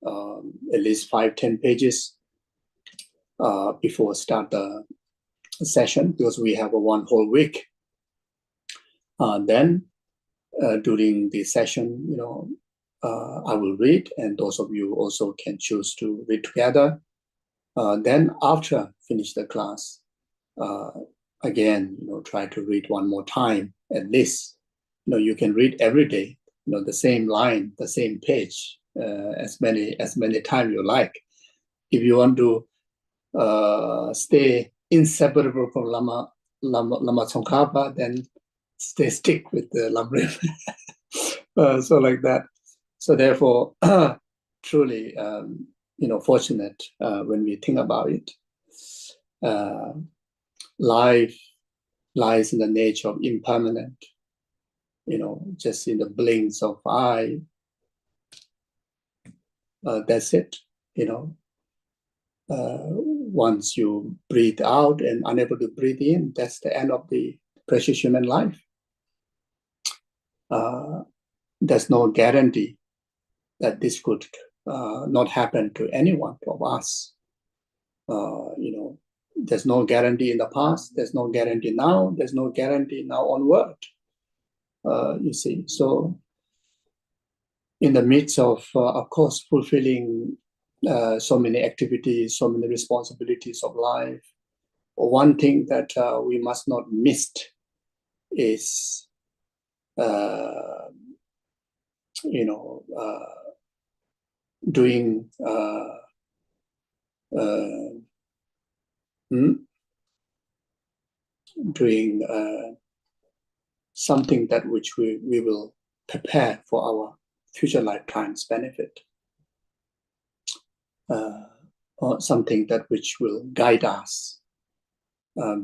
at least 5-10 pages before start the session, because we have a 1 whole week. Then during the session, I will read, and those of you also can choose to read together. Then after finish the class, again, try to read one more time at least. You can read every day, the same line, the same page, as many times you like. If you want to stay inseparable from Lama Tsongkhapa, then stick with the Lamrim. So like that. So therefore, truly, fortunate when we think about it. Life lies in the nature of impermanent. Just in the blinks of eye. That's it. Once you breathe out and unable to breathe in, that's the end of the precious human life. There's no guarantee that this could not happen to any one of us. There's no guarantee in the past. There's no guarantee now. There's no guarantee now onward. You see, so in the midst of course, fulfilling so many activities, so many responsibilities of life, one thing that we must not miss is, doing something that which we will prepare for our future lifetime's benefit, or something that which will guide us,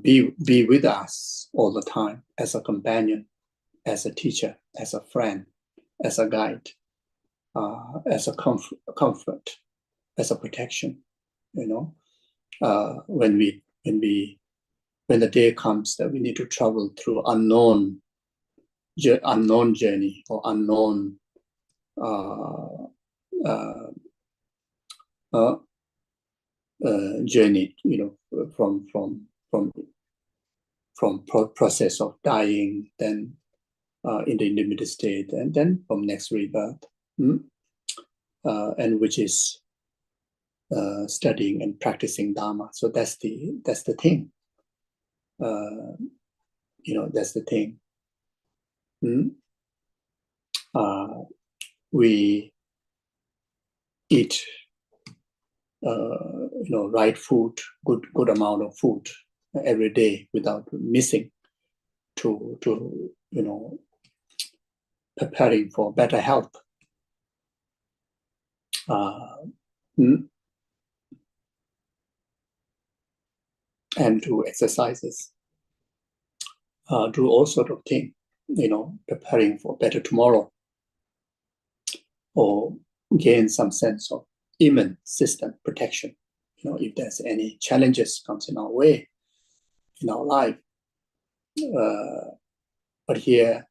be with us all the time as a companion, as a teacher, as a friend, as a guide, as a comfort, as a protection. When the day comes that we need to travel through unknown journey or unknown journey, from process of dying, then in the intermediate state, and then from next rebirth, and which is studying and practicing Dharma. So that's the thing. That's the thing. We eat, right food, good amount of food every day without missing, to preparing for better health. And do exercises, do all sort of things, preparing for better tomorrow, or gain some sense of immune system protection. If there's any challenges comes in our way in our life. But here,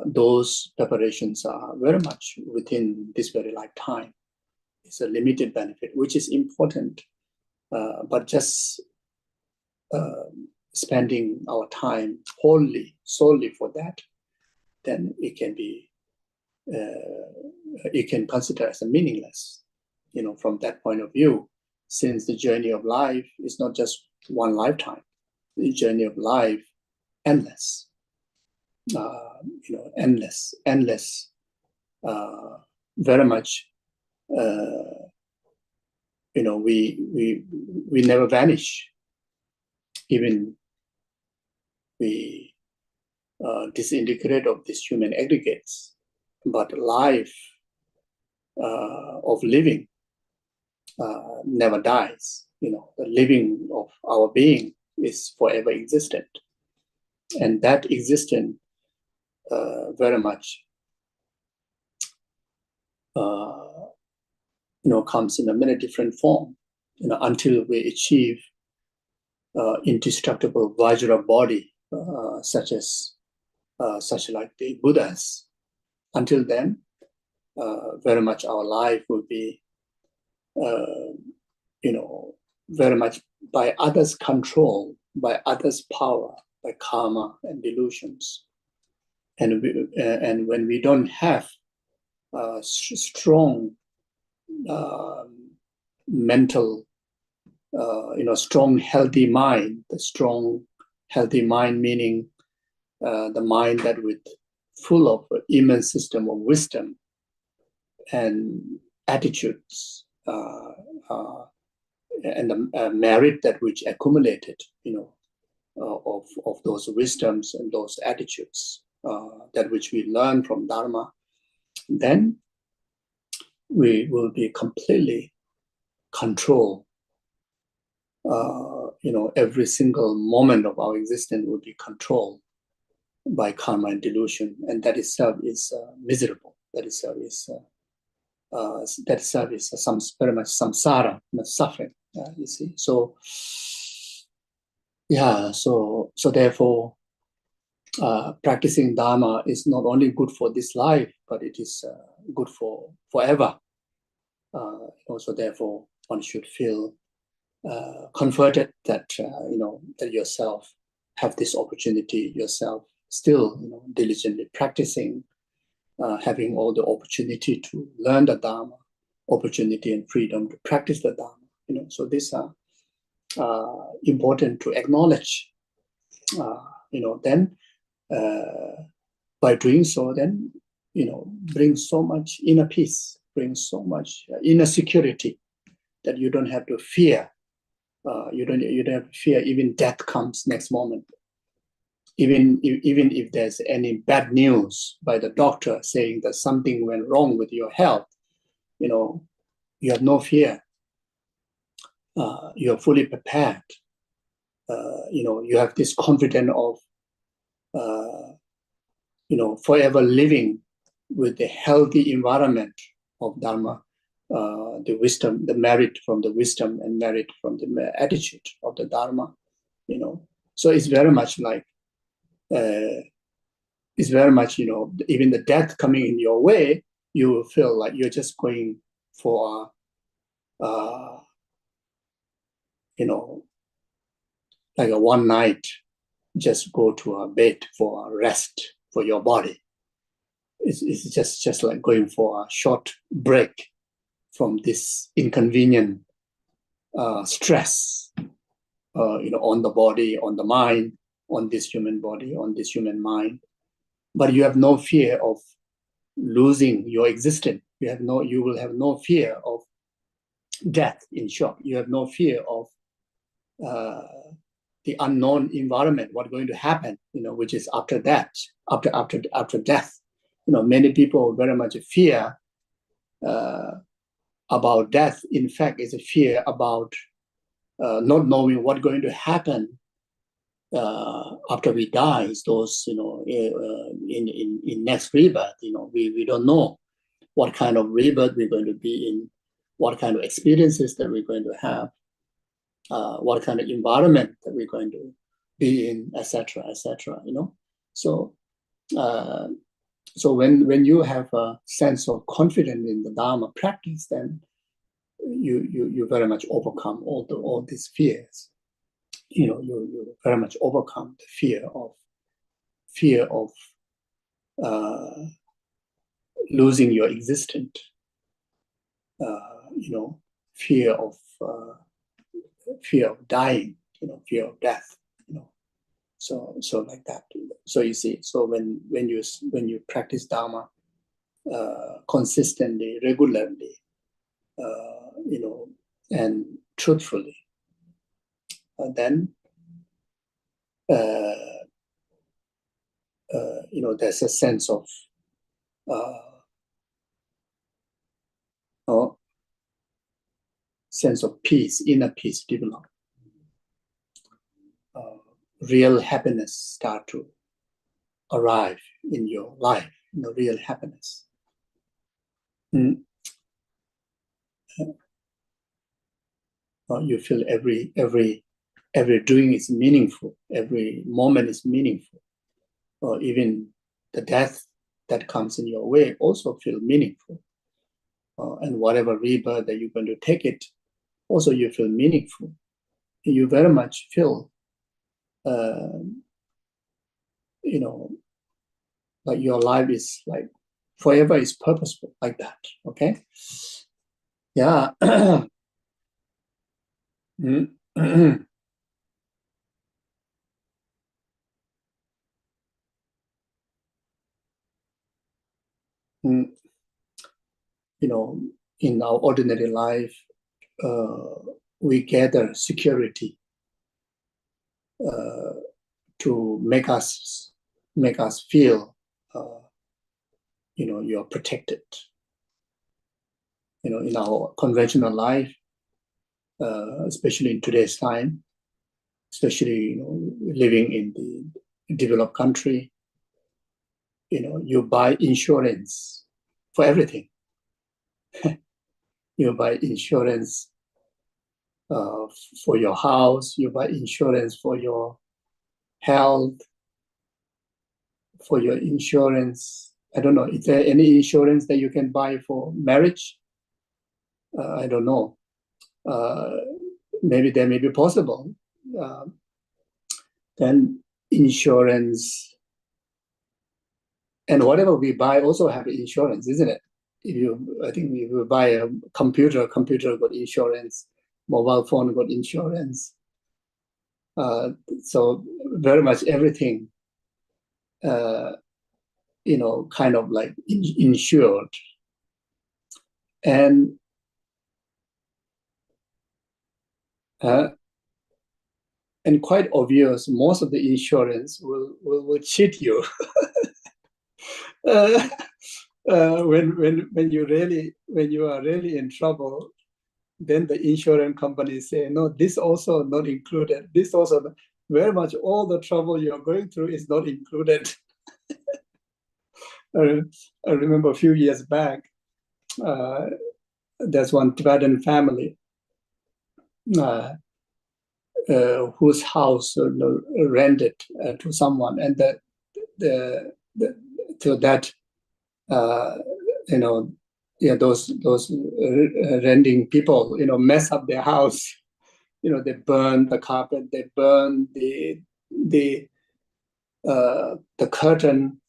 those preparations are very much within this very lifetime. It's a limited benefit, which is important, but just spending our time solely for that, then it can be, it can consider as a meaningless, from that point of view, since the journey of life is not just one lifetime. The journey of life, endless, endless, very much, we never vanish. Even we disintegrate of these human aggregates, but life of living never dies. The living of our being is forever existent, and that existence very much comes in a many different forms, until we achieve indestructible Vajra body, such like the Buddhas. Until then, very much our life will be, very much by others' control, by others' power, by karma and delusions. And when we don't have strong mental, strong healthy mind, the strong healthy mind meaning the mind that with full of immense system of wisdom and attitudes and the merit that which accumulated, of those wisdoms and those attitudes that which we learn from Dharma, then we will be completely control. Every single moment of our existence will be controlled by karma and delusion, and that itself is miserable. That itself is some very much samsara, suffering. You see, so therefore, practicing Dharma is not only good for this life, but it is good for forever. So therefore, one should feel comforted that that yourself have this opportunity yourself, still diligently practicing, having all the opportunity to learn the Dharma, opportunity and freedom to practice the Dharma. So these are important to acknowledge. Then by doing so, then brings so much inner peace, brings so much inner security that you don't have to fear. You don't have to fear even death comes next moment. Even if there's any bad news by the doctor saying that something went wrong with your health, you have no fear. You are fully prepared. You have this confidence of, forever living with the healthy environment of Dharma, the wisdom, the merit from the wisdom and merit from the attitude of the Dharma. So it's very much like, even the death coming in your way, you will feel like you're just going for like a one night, just go to a bed for a rest for your body. It's just like going for a short break from this inconvenient stress, on the body, on the mind, on this human body, on this human mind. But you have no fear of losing your existence. You will have no fear of death. In short, you have no fear of the unknown environment, what's going to happen, which is after that, after death. Many people very much fear about death. In fact, it's a fear about not knowing what's going to happen after we die. It's those, in next rebirth, we don't know what kind of rebirth we're going to be in, what kind of experiences that we're going to have, what kind of environment that we're going to be in, etc., etc. So when you have a sense of confidence in the Dharma practice, then you very much overcome all these fears. You very much overcome the fear of losing your existence. Fear of dying. Fear of death. So like that. So you see. So when you practice Dharma consistently, regularly, and truthfully, then there's a sense of peace, inner peace develop. Real happiness start to arrive in your life. Real happiness. You feel every doing is meaningful. Every moment is meaningful. Or even the death that comes in your way also feel meaningful. and whatever rebirth that you're going to take it, also you feel meaningful. You very much feel, like your life is like forever is purposeful, like that. Okay. Yeah. In our ordinary life, we gather security to make us feel, you're protected. In our conventional life, especially in today's time, especially living in the developed country, you buy insurance for everything. You buy insurance for your house, you buy insurance for your health, for your insurance. I don't know, is there any insurance that you can buy for marriage? I don't know. Maybe there may be possible. Then insurance, and whatever we buy also have insurance, isn't it? I think if you buy a computer got insurance, mobile phone got insurance. So very much everything, kind of like insured. And quite obvious, most of the insurance will cheat you. When you are really in trouble, then the insurance companies say, no, this also not included. This also very much all the trouble you're going through is not included. I remember a few years back, there's one Tibetan family whose house rented to someone, and those renting people, mess up their house. They burn the carpet, they burn the curtain.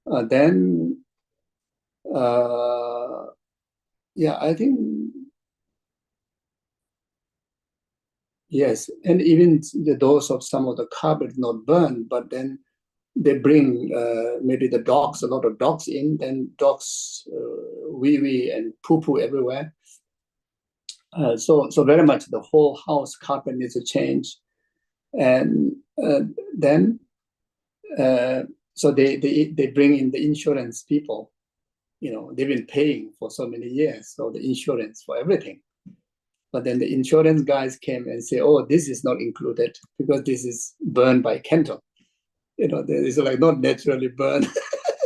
Then, I think, yes, and even the doors of some of the carpet not burned, but then they bring maybe a lot of dogs in, then dogs wee and poo everywhere. So very much the whole house carpet needs to change. And then, so they bring in the insurance people. They've been paying for so many years, so the insurance for everything. But then the insurance guys came and say, oh, this is not included because this is burned by candle. It's like not naturally burned.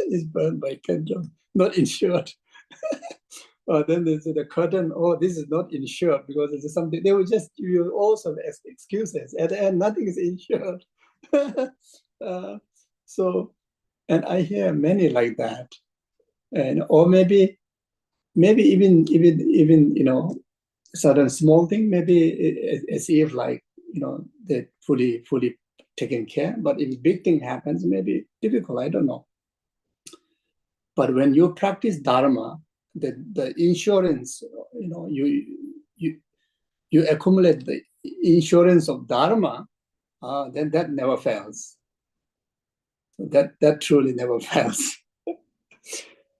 It's burned by candle, not insured. Then there's the curtain, oh, this is not insured because it's something. They will just give you all sorts of excuses. At the end, nothing is insured. And I hear many like that. Or maybe even certain small thing, maybe as if like, they're fully taken care. But if big thing happens, maybe difficult, I don't know. But when you practice Dharma, the insurance, you accumulate the insurance of Dharma, then that never fails. That truly never fails.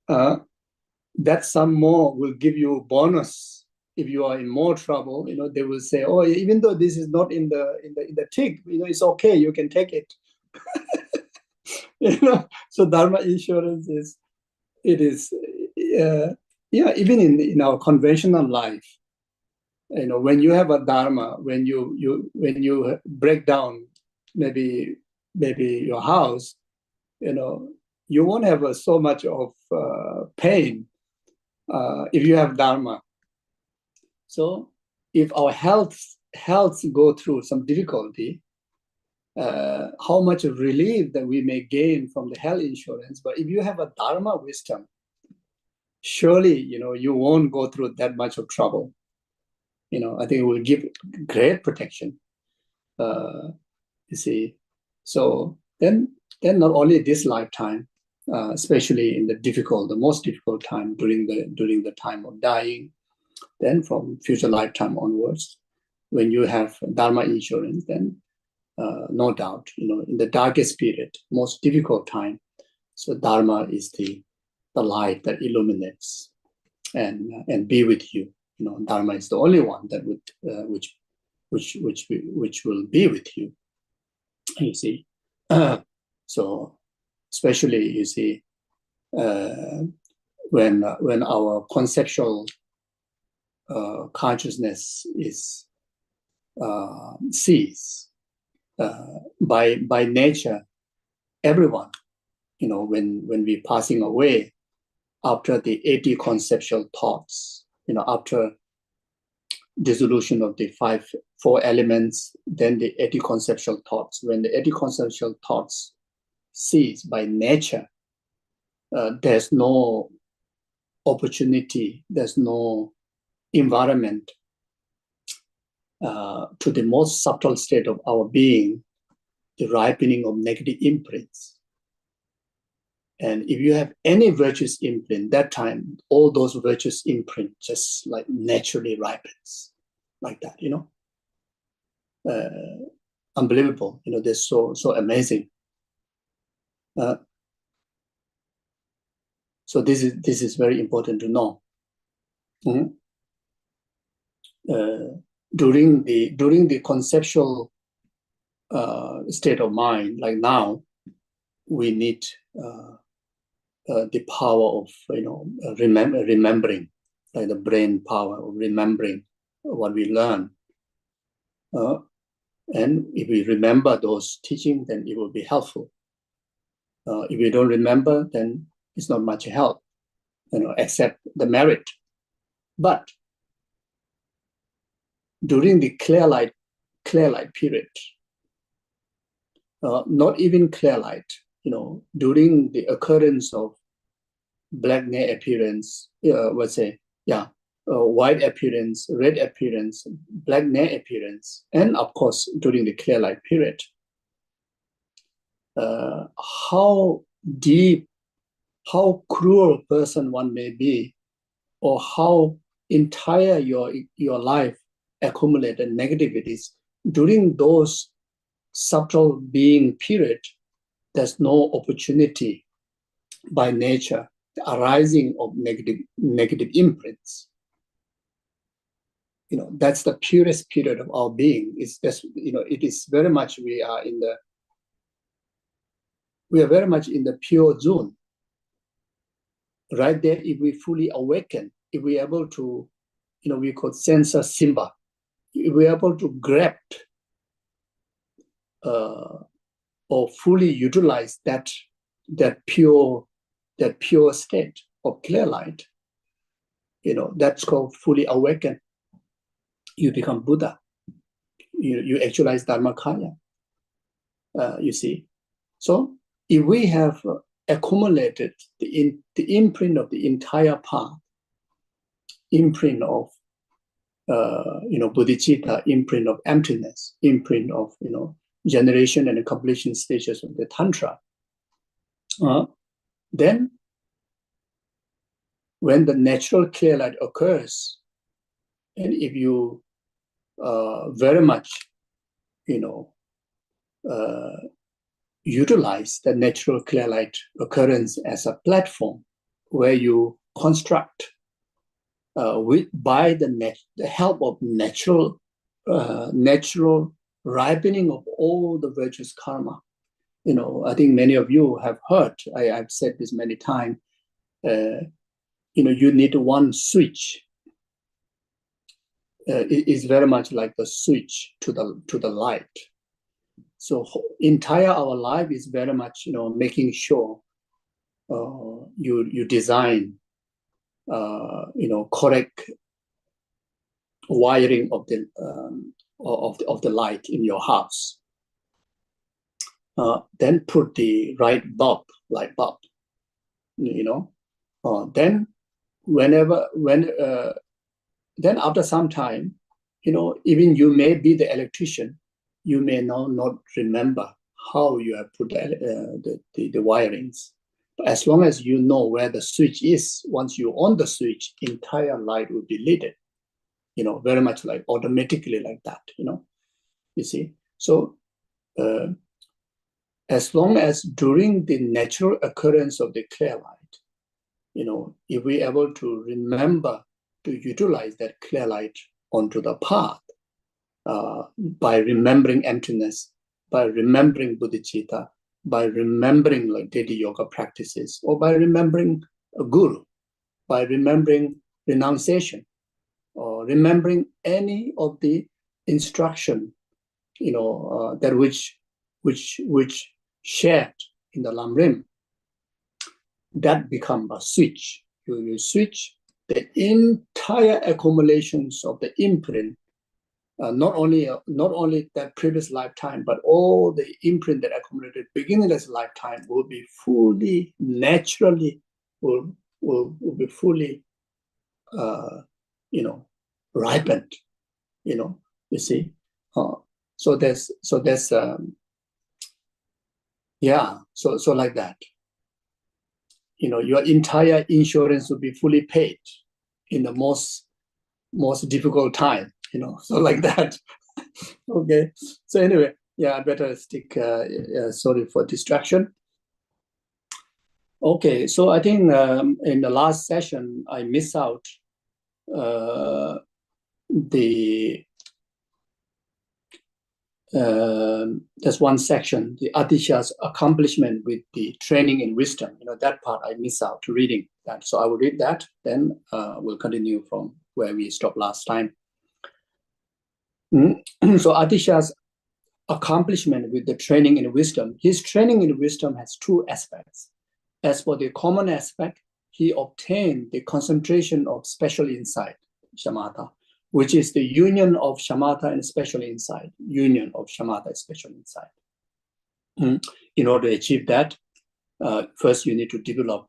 That some more will give you bonus. If you are in more trouble, they will say, oh, even though this is not in the tick, it's okay, you can take it. So Dharma insurance is even in our conventional life, when you have a Dharma, when you break down maybe your house, you won't have so much of pain if you have Dharma. So if our health go through some difficulty, how much relief that we may gain from the health insurance. But if you have a Dharma wisdom, surely, you won't go through that much of trouble. I think it will give great protection. You see, so then not only this lifetime, especially in the most difficult time during the time of dying, then from future lifetime onwards, when you have Dharma insurance, then no doubt, in the darkest period, most difficult time, so Dharma is the light that illuminates and be with you. Dharma is the only one that would which will be with you. You see, so especially you see when our conceptual consciousness is sees by nature, everyone, when we're passing away after the 80 conceptual thoughts, after dissolution of the four elements, then the 80 conceptual thoughts. When the 80 conceptual thoughts cease by nature, there's no opportunity, there's no environment to the most subtle state of our being, the ripening of negative imprints. And if you have any virtuous imprint, that time, all those virtuous imprint just like naturally ripens like that, unbelievable, they're so amazing. So this is very important to know. During the conceptual state of mind, like now, we need the power of remembering, like the brain power of remembering what we learn. And if we remember those teachings, then it will be helpful. If we don't remember, then it's not much help, except the merit. But during the clear light period, not even clear light, during the occurrence of black near appearance, white appearance, red appearance, black near appearance, and of course during the clear light period, how deep, how cruel person one may be, or how entire your life accumulated negativities, during those subtle being period, there's no opportunity by nature, the arising of negative imprints. That's the purest period of our being. It's just, it is very much, we are very much in the pure zone. Right there, if we fully awaken, if we're able to, we could sense a simba, if we're able to grab or fully utilize that pure state of clear light, that's called fully awaken. You become Buddha. You actualize Dharmakaya. You see. So if we have accumulated the imprint of the entire path, imprint of bodhicitta, imprint of emptiness, imprint of generation and completion stages of the Tantra, then when the natural clear light occurs, and if you very much utilize the natural clear light occurrence as a platform where you construct by the help of natural ripening of all the virtuous karma. I think many of you have heard, I've said this many times, you need one switch. It is very much like the switch to the light. So entire our life is very much, making sure you design, correct wiring of the light in your house. Then put the right light bulb. Then then after some time, even you may be the electrician, you may now not remember how you have put the wirings. But as long as you know where the switch is, once you on the switch, entire light will be lit, very much like automatically like that, you see. So as long as during the natural occurrence of the clear light, if we are able to remember to utilize that clear light onto the path by remembering emptiness, by remembering bodhicitta, by remembering like daily yoga practices, or by remembering a guru, by remembering renunciation, or remembering any of the instruction, that which shared in the Lamrim, that become a switch. You switch the entire accumulations of the imprint, not only that previous lifetime, but all the imprint that accumulated beginning this lifetime will be fully, naturally, will be fully, ripened. You see. So like that. Your entire insurance will be fully paid in the most difficult time. So like that. Okay. So anyway, I better stick. Sorry for distraction. Okay. So I think in the last session I missed out there's one section, the Atisha's accomplishment with the training in wisdom. That part I miss out reading that. So I will read that, then we'll continue from where we stopped last time. So Atisha's accomplishment with the training in wisdom. His training in wisdom has two aspects. As for the common aspect, he obtained the concentration of special insight, shamatha, which is the union of shamatha and special insight, union of shamatha and special insight. In order to achieve that, first you need to develop,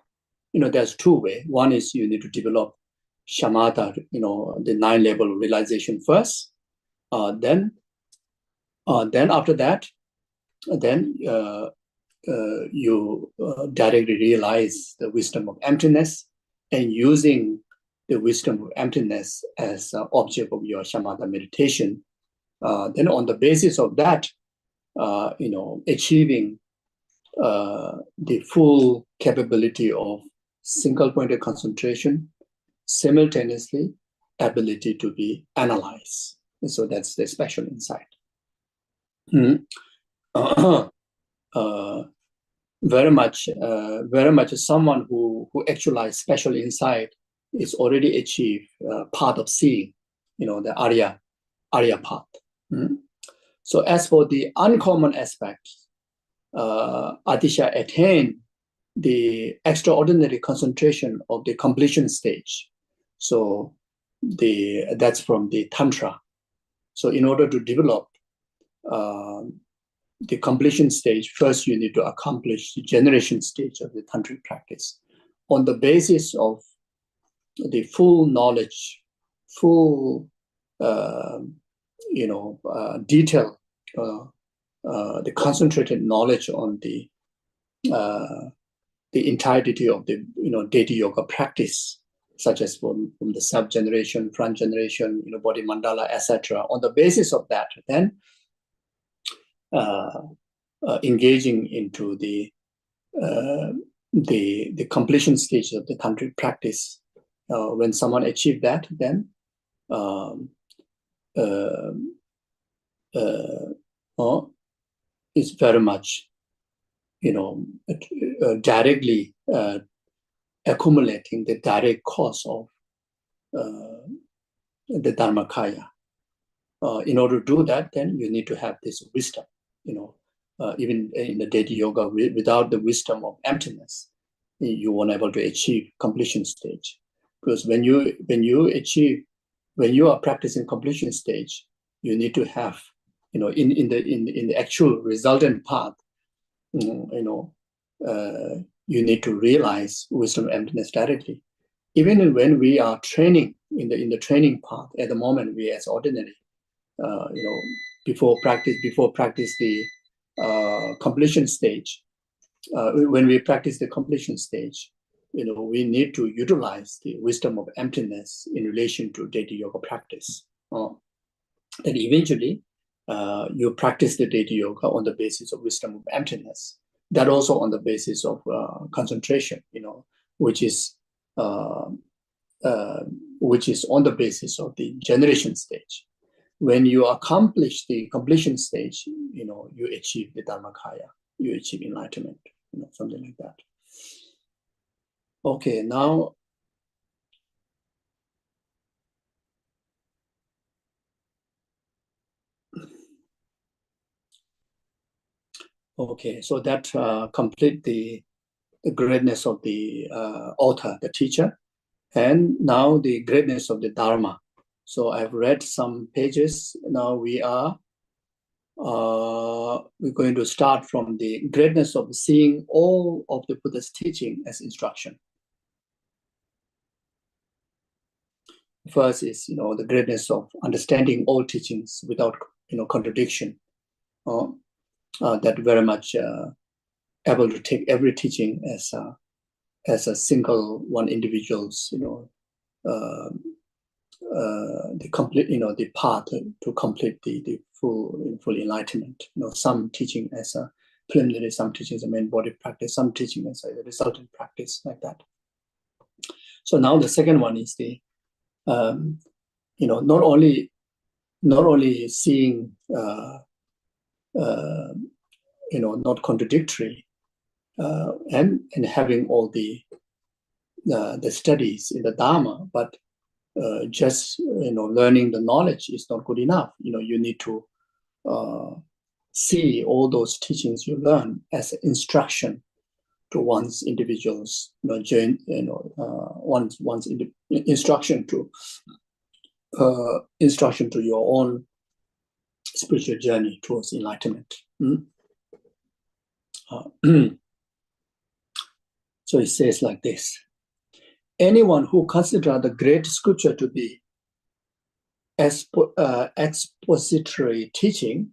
there's two ways. One is you need to develop shamatha, the 9-level realization first. Then after that, then you directly realize the wisdom of emptiness, and using the wisdom of emptiness as an object of your shamatha meditation. Then on the basis of that, achieving the full capability of single-pointed concentration, simultaneously ability to be analyzed. And so that's the special insight. Very much someone who actualized special insight is already achieved part of seeing, the Arya path. So as for the uncommon aspects, Atisha attained the extraordinary concentration of the completion stage. So that's from the Tantra. So in order to develop the completion stage, first you need to accomplish the generation stage of the tantric practice. On the basis of the full knowledge, full detail, the concentrated knowledge on the entirety of the deity yoga practice, such as from the sub generation, front generation, body mandala, etc. On the basis of that, then engaging into the completion stage of the tantric practice. When someone achieves that, then it's very much, directly accumulating the direct cause of the Dharmakaya. In order to do that, then you need to have this wisdom. Even in the deity yoga, without the wisdom of emptiness, you won't able to achieve completion stage. Because when you are practicing completion stage, you need to have, in the actual resultant path, you need to realize wisdom of emptiness directly. even when we are training in the training part, at the moment we as ordinary, before practice the completion stage, when we practice the completion stage, we need to utilize the wisdom of emptiness in relation to deity yoga practice. Then eventually, you practice the deity yoga on the basis of wisdom of emptiness. That also on the basis of concentration, which is on the basis of the generation stage. When you accomplish the completion stage, you achieve the Dharmakaya, you achieve enlightenment, something like that. Okay, now. Okay, so that complete the greatness of the author, the teacher, and now the greatness of the Dharma. So I've read some pages. Now we're going to start from the greatness of seeing all of the Buddha's teaching as instruction. First is, the greatness of understanding all teachings without, contradiction. That very much able to take every teaching as a single one individual's, the complete, the path to complete the full enlightenment. Some teaching as a preliminary, some teaching as a main body practice, some teaching as a resultant practice, like that. So now the second one is the, not only seeing, not contradictory, and having all the studies in the Dharma, but just learning the knowledge is not good enough. You need to see all those teachings you learn as instruction to one's individuals, one's instruction to your own spiritual journey towards enlightenment. So it says like this: anyone who considers the great scripture to be expository teaching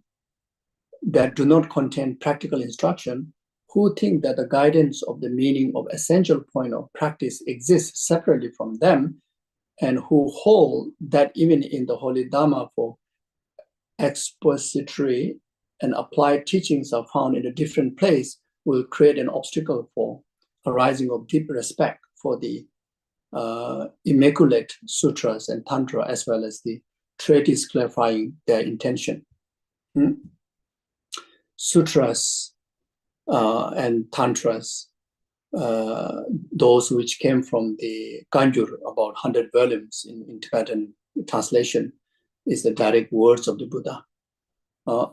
that do not contain practical instruction, who think that the guidance of the meaning of essential point of practice exists separately from them, and who hold that even in the Holy Dharma for expository and applied teachings are found in a different place, will create an obstacle for arising of deep respect for the immaculate sutras and tantra, as well as the treatise clarifying their intention. Sutras and tantras, those which came from the Kanjur, about 100 volumes in Tibetan translation, is the direct words of the Buddha.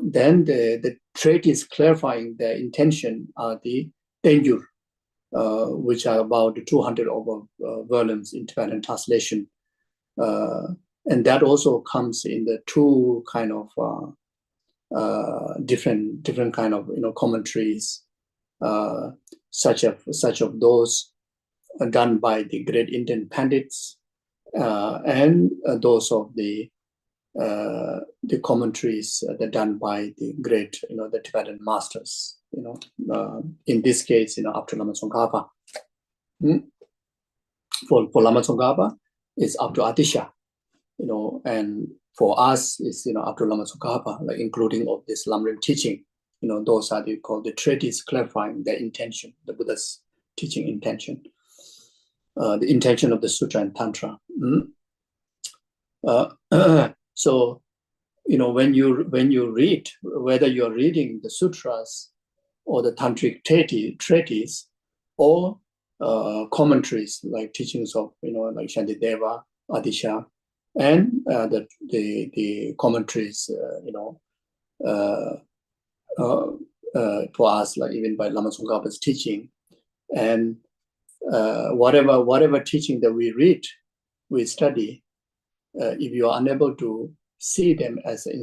Then the treatise clarifying their intention are the Tenjur, which are about 200 over volumes in Tibetan translation. And that also comes in the two kind of different kind of commentaries, such of those done by the great Indian Pandits, and those of the commentaries that are done by the great, the Tibetan masters. In this case, up to Lama Tsongkhapa. For Lama Tsongkhapa, it's up to Atisha, and for us, it's up to Lama Tsongkhapa, like including of this Lamrim teaching. Those are called the treatise clarifying the intention, the Buddha's teaching intention, the intention of the sutra and tantra. So, when you read, whether you're reading the sutras or the tantric treatise or commentaries like teachings of like Shantideva, Adisha, and the commentaries, for us, like even by Lama Tsongkhapa's teaching, and whatever teaching that we read, we study, if you are unable to see them as an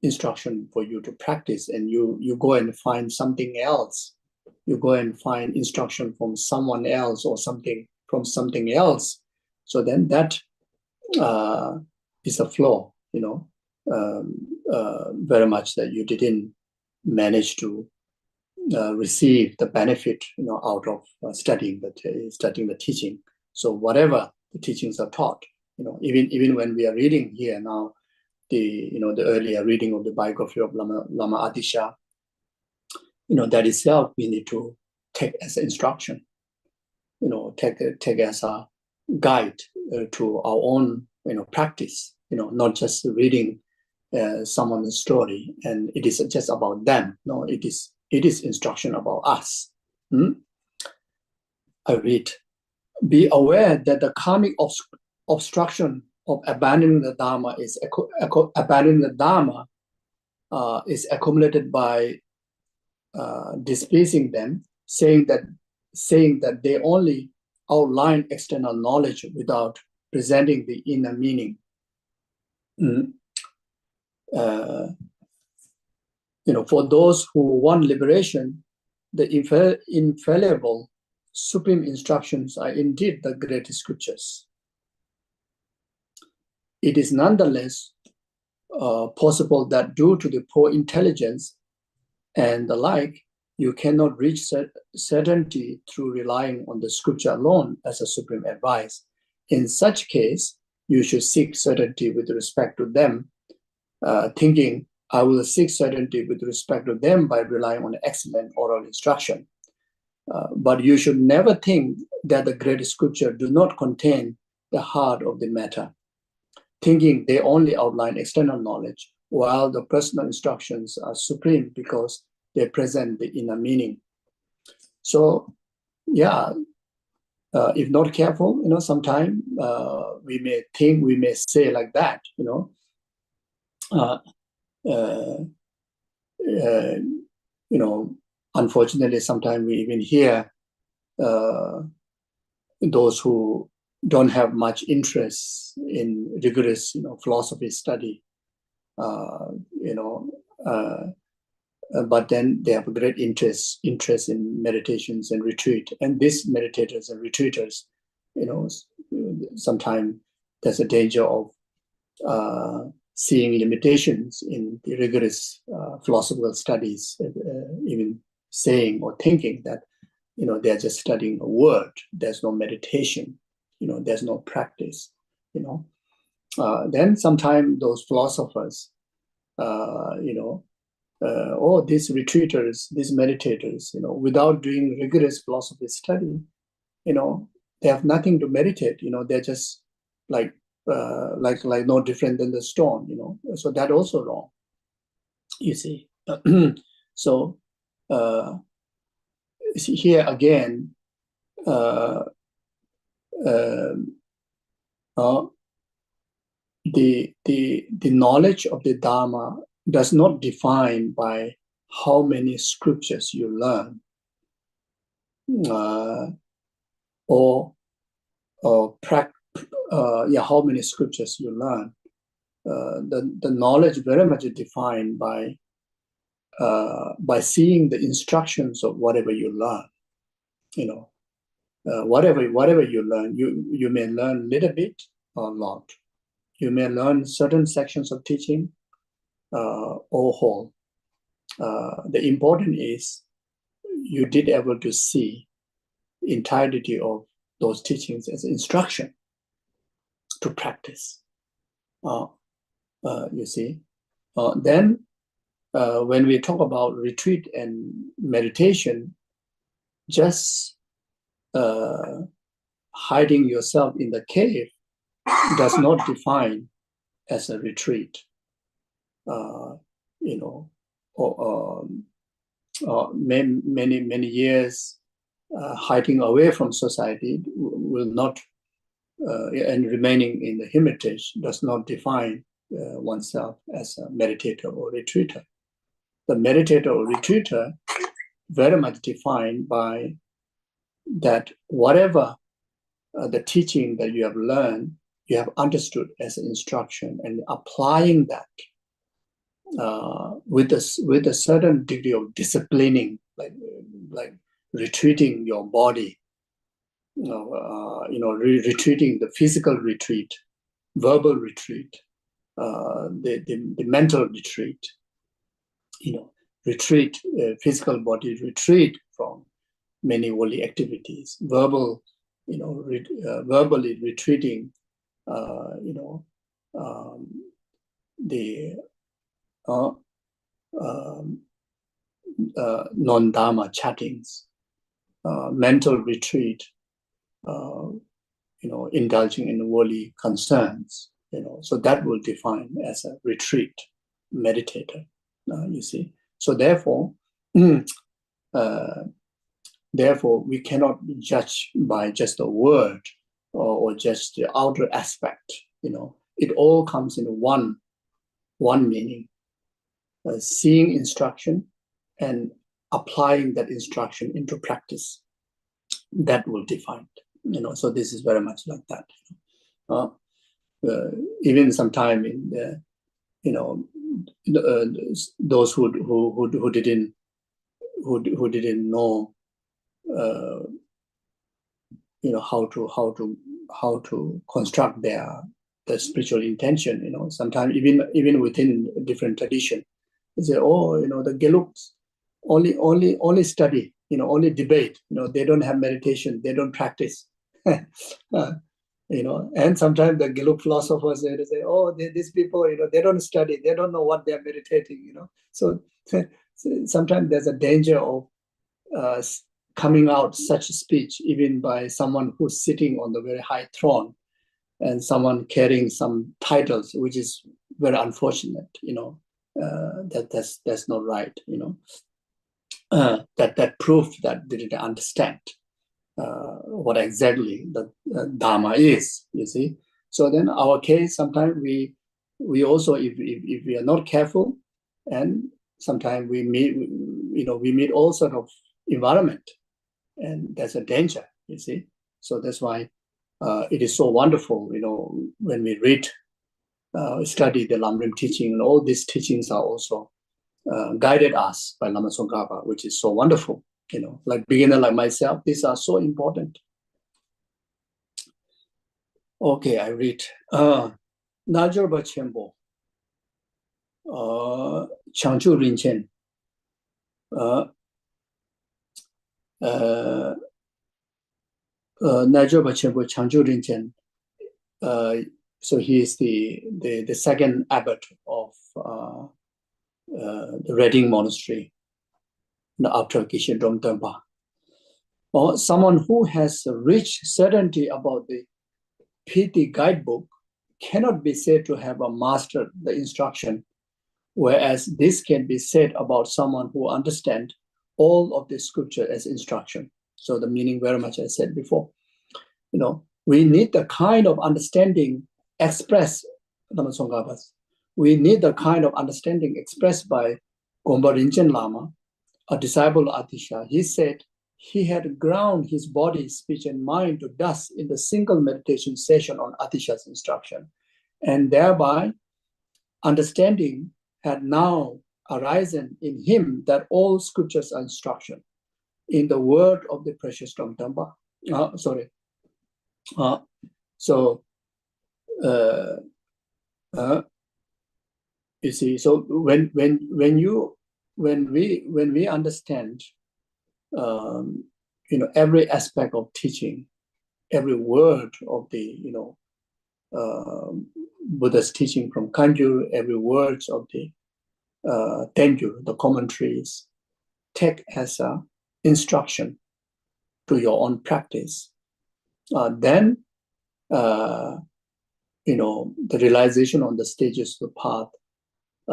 instruction for you to practice, and you go and find something else, you go and find instruction from someone else or something from something else. So then that is a flaw, very much that you didn't manage to receive the benefit, out of studying the teaching. So whatever the teachings are taught, even when we are reading here now, the earlier reading of the biography of Lama Atisha, that itself we need to take as an instruction, take as a guide to our own, practice, not just reading someone's story and it is just about them. No, it is instruction about us. I read, be aware that the karmic obstruction of abandoning the Dharma is accumulated by displeasing them, saying that they only outline external knowledge without presenting the inner meaning. For those who want liberation, the infallible supreme instructions are indeed the great scriptures. It is nonetheless possible that due to the poor intelligence and the like, you cannot reach certainty through relying on the scripture alone as a supreme advice. In such case, you should seek certainty with respect to them, thinking, I will seek certainty with respect to them by relying on excellent oral instruction. But you should never think that the great scripture do not contain the heart of the matter, thinking they only outline external knowledge, while the personal instructions are supreme because they present the inner meaning. So, if not careful, sometimes we may say like that, unfortunately, sometimes we even hear those who don't have much interest in rigorous, philosophy study, but then they have a great interest in meditations and retreat. And these meditators and retreaters, sometimes there's a danger of seeing limitations in the rigorous philosophical studies, even saying or thinking that, they're just studying a word. There's no meditation, there's no practice, Then sometimes those philosophers, these retreaters, these meditators, without doing rigorous philosophy study, they have nothing to meditate. They're just like no different than the stone. So that also wrong. You see. So here again, the knowledge of the Dharma does not define by how many scriptures you learn, how many scriptures you learn. The knowledge very much is defined by seeing the instructions of whatever you learn. Whatever you learn, you may learn a little bit or not. You may learn certain sections of teaching or whole. The important is you did able to see entirety of those teachings as instruction to practice. You see. Then when we talk about retreat and meditation, just hiding yourself in the cave does not define as a retreat. Many years hiding away from society will not, and remaining in the hermitage does not define oneself as a meditator or retreater. The meditator or retreater very much defined by that whatever the teaching that you have learned, you have understood as an instruction, and applying that with a certain degree of disciplining, like retreating your body, retreating, the physical retreat, verbal retreat, the mental retreat, retreat, physical body retreat from many worldly activities, verbally retreating, the non-dharma chattings, mental retreat, indulging in worldly concerns, so that will define as a retreat meditator, you see. So therefore, we cannot judge by just a word or just the outer aspect. It all comes in one meaning: seeing instruction and applying that instruction into practice. That will define it. So this is very much like that. Even sometime in those who didn't know how to construct their spiritual intention. Sometimes even within different tradition, they say, the Geluks only study, only debate. They don't have meditation, they don't practice. And sometimes the Gelug philosophers, they say, these people, they don't study, they don't know what they're meditating. So sometimes there's a danger of coming out such a speech even by someone who's sitting on the very high throne and someone carrying some titles, which is very unfortunate. That's not right. That proof that they didn't understand what exactly the Dharma is, you see. So then our case, sometimes we also, if we are not careful, and sometimes we meet all sort of environment, and there's a danger, you see. So that's why it is so wonderful, when we read, study the Lamrim teaching, and all these teachings are also guided us by Lama Tsongkhapa, which is so wonderful. Like beginner like myself, these are so important. Okay, I read. Najorba Chenpo, Changchu Rinchen, Najorba Chenpo, Changchu Rinchen. So he is the second abbot of the Reading Monastery after Kishin Dromtönpa. Or someone who has rich certainty about the Piti guidebook cannot be said to have mastered the instruction, whereas this can be said about someone who understands all of the scripture as instruction. So the meaning very much I said before. We need the kind of understanding expressed, we need the kind of understanding expressed by Gompa Rinchen Lama, a disciple of Atisha. He said he had ground his body, speech, and mind to dust in the single meditation session on Atisha's instruction, and thereby understanding had now arisen in him that all scriptures are instruction in the word of the precious Dromtönpa. You see, so when we understand, every aspect of teaching, every word of the Buddha's teaching from Kangyur, every word of the Tengyur, the commentaries, take as a instruction to your own practice. Then the realization on the stages of the path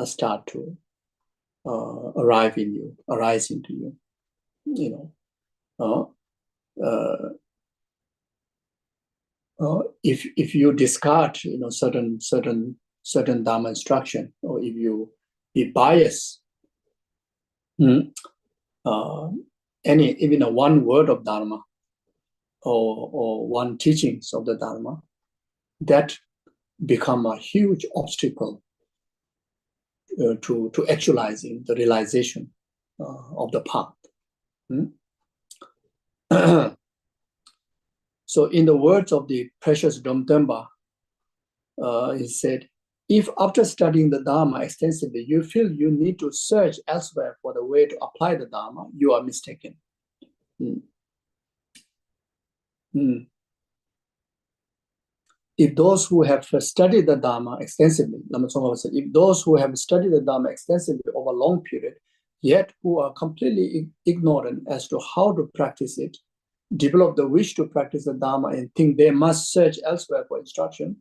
start to arise into you. If you discard certain Dharma instruction, or if you be biased, even one word of Dharma or one teachings of the Dharma, that become a huge obstacle to actualizing the realization of the path. So in the words of the precious Domtemba, he said, if after studying the Dharma extensively, you feel you need to search elsewhere for the way to apply the Dharma, you are mistaken. If those who have studied the Dharma extensively, Lama Tsongkhapa said, if those who have studied the Dharma extensively over a long period, yet who are completely ignorant as to how to practice it, develop the wish to practice the Dharma and think they must search elsewhere for instruction,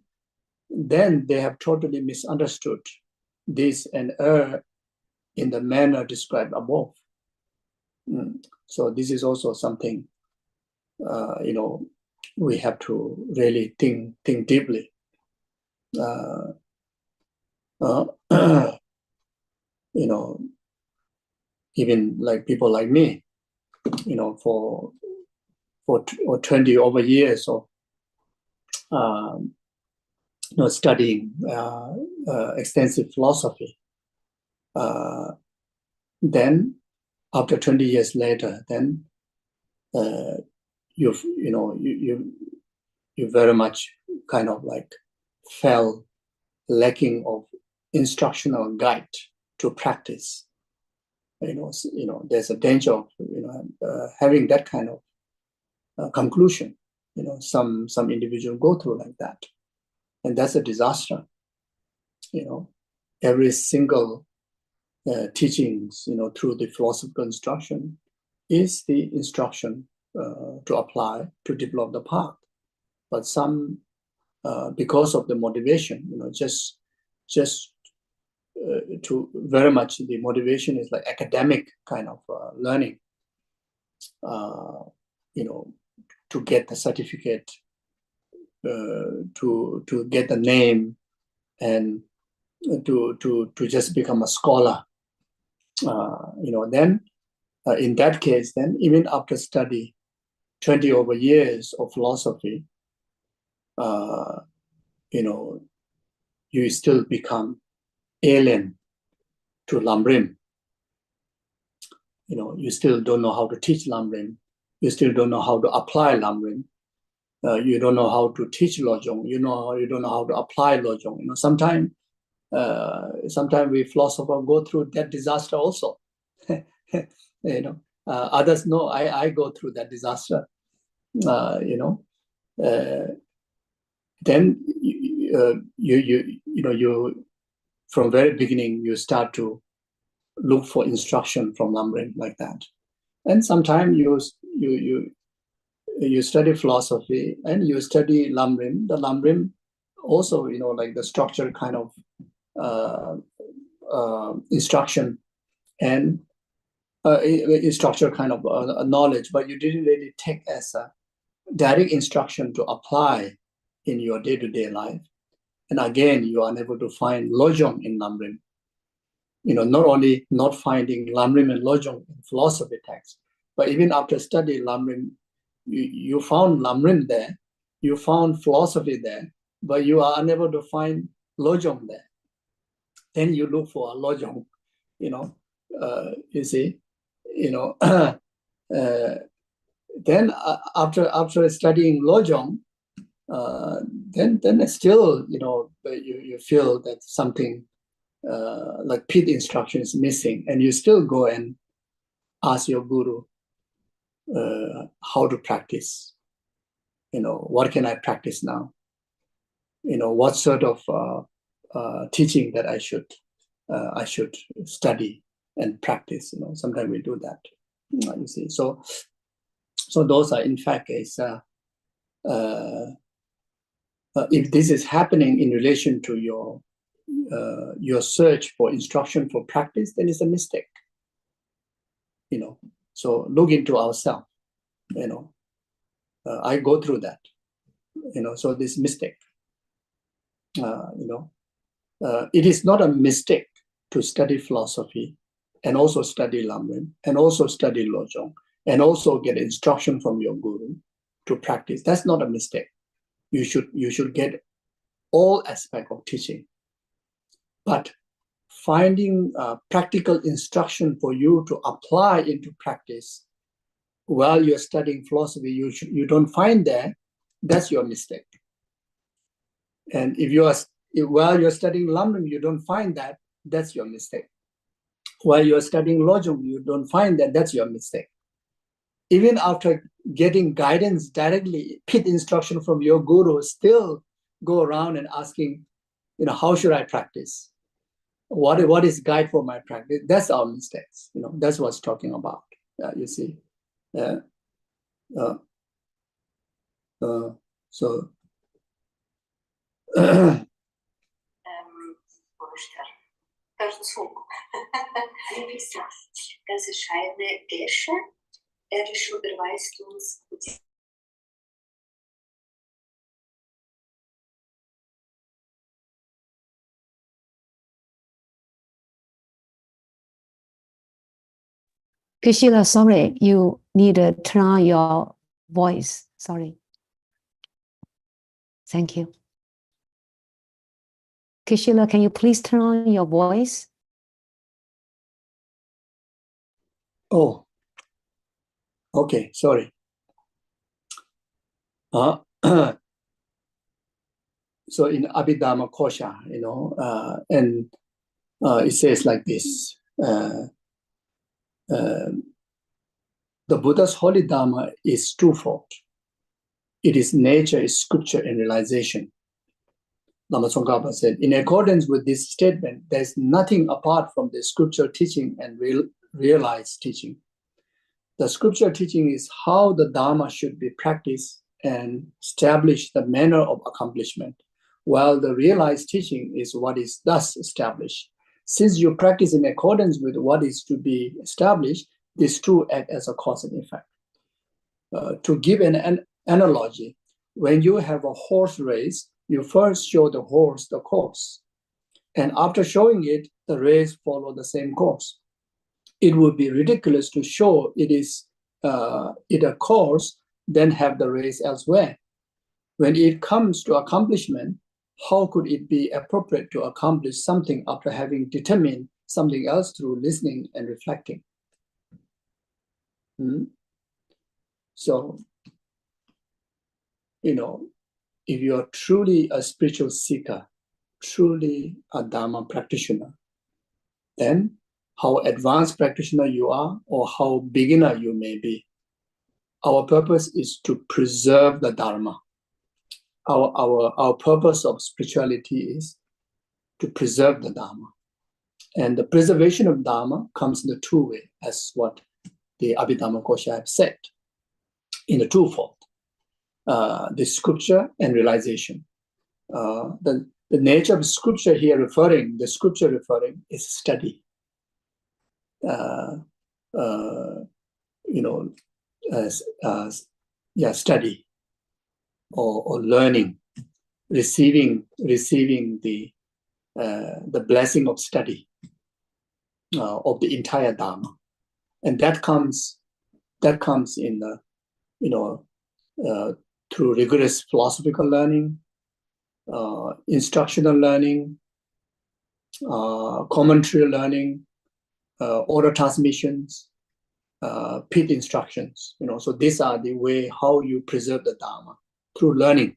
then they have totally misunderstood this and err in the manner described above. So this is also something, we have to really think deeply. Even like people like me, for 20 over years of studying extensive philosophy. Then, after 20 years later, then you very much kind of like fell lacking of instructional guide to practice. There's a danger of having that kind of conclusion. Some individuals go through like that, and that's a disaster. Every single teachings, through the philosophical instruction, is the instruction to apply to develop the path. But some, because of the motivation, just to very much the motivation is like academic kind of learning. To get the certificate, to get the name, and to just become a scholar. Then in that case, then even after study 20 over years of philosophy, you still become alien to Lamrim. You still don't know how to teach Lamrim. You still don't know how to apply Lamrim. You don't know how to teach Lojong. You don't know how to apply Lojong. Sometimes we philosophers go through that disaster also. Others know I go through that disaster. Then you from very beginning you start to look for instruction from Lamrim like that, and sometimes you study philosophy and you study Lamrim. The Lamrim also like the structure kind of instruction and structure kind of knowledge, but you didn't really take as a direct instruction to apply in your day-to-day life. And again, you are unable to find Lojong in Lamrim. Not only not finding Lamrim and Lojong in philosophy texts, but even after studying Lamrim, you found Lamrim there, you found philosophy there, but you are unable to find Lojong there. Then you look for a Lojong, you see, then after studying Lojong, then still, you feel that something like pit instruction is missing, and you still go and ask your guru how to practice. What can I practice now? What sort of teaching that I should study and practice. Sometimes we do that. You see, so those are in fact is if this is happening in relation to your search for instruction for practice, then it's a mistake. So look into ourselves. I go through that. So this mistake. It is not a mistake to study philosophy and also study Lamrim and also study Lojong and also get instruction from your guru to practice. That's not a mistake. You should get all aspects of teaching, but finding practical instruction for you to apply into practice while you're studying philosophy, you don't find there. that's your mistake. And if while you're studying Lamrim, you don't find that, that's your mistake. While you're studying Lojong, you don't find that, that's your mistake. Even after getting guidance directly, pit instruction from your guru, still go around and asking, how should I practice? What is guide for my practice? That's our mistakes. That's what's talking about. You see. So. Das ist eine Gesche. Überweist uns. Kishila, sorry, you need to turn on your voice. Sorry. Thank you. Kishila, can you please turn on your voice? Oh, okay, sorry. So in Abhidhamma Kosha, and it says like this. The Buddha's holy Dharma is twofold. It is nature, is scripture, and realization. Lama Tsongkhapa said, in accordance with this statement, there's nothing apart from the scripture teaching and realized teaching. The scripture teaching is how the Dharma should be practiced and establish the manner of accomplishment, while the realized teaching is what is thus established. Since you practice in accordance with what is to be established, these two act as a cause and effect. To give an analogy, when you have a horse race, you first show the horse the course. And after showing it, the race follow the same course. It would be ridiculous to show it a course, then have the race elsewhere. When it comes to accomplishment, how could it be appropriate to accomplish something after having determined something else through listening and reflecting? So, if you are truly a spiritual seeker, truly a Dharma practitioner, then how advanced practitioner you are or how beginner you may be, our purpose is to preserve the Dharma. Our purpose of spirituality is to preserve the Dharma. And the preservation of Dharma comes in the two ways, as what the Abhidhamma Kosha have said, in a twofold. The scripture and realization. The nature of scripture here referring is study. Study or learning, receiving the blessing of study of the entire Dharma, and that comes in the through rigorous philosophical learning, instructional learning, commentary learning, order transmissions, pit instructions. So these are the way how you preserve the Dharma, through learning.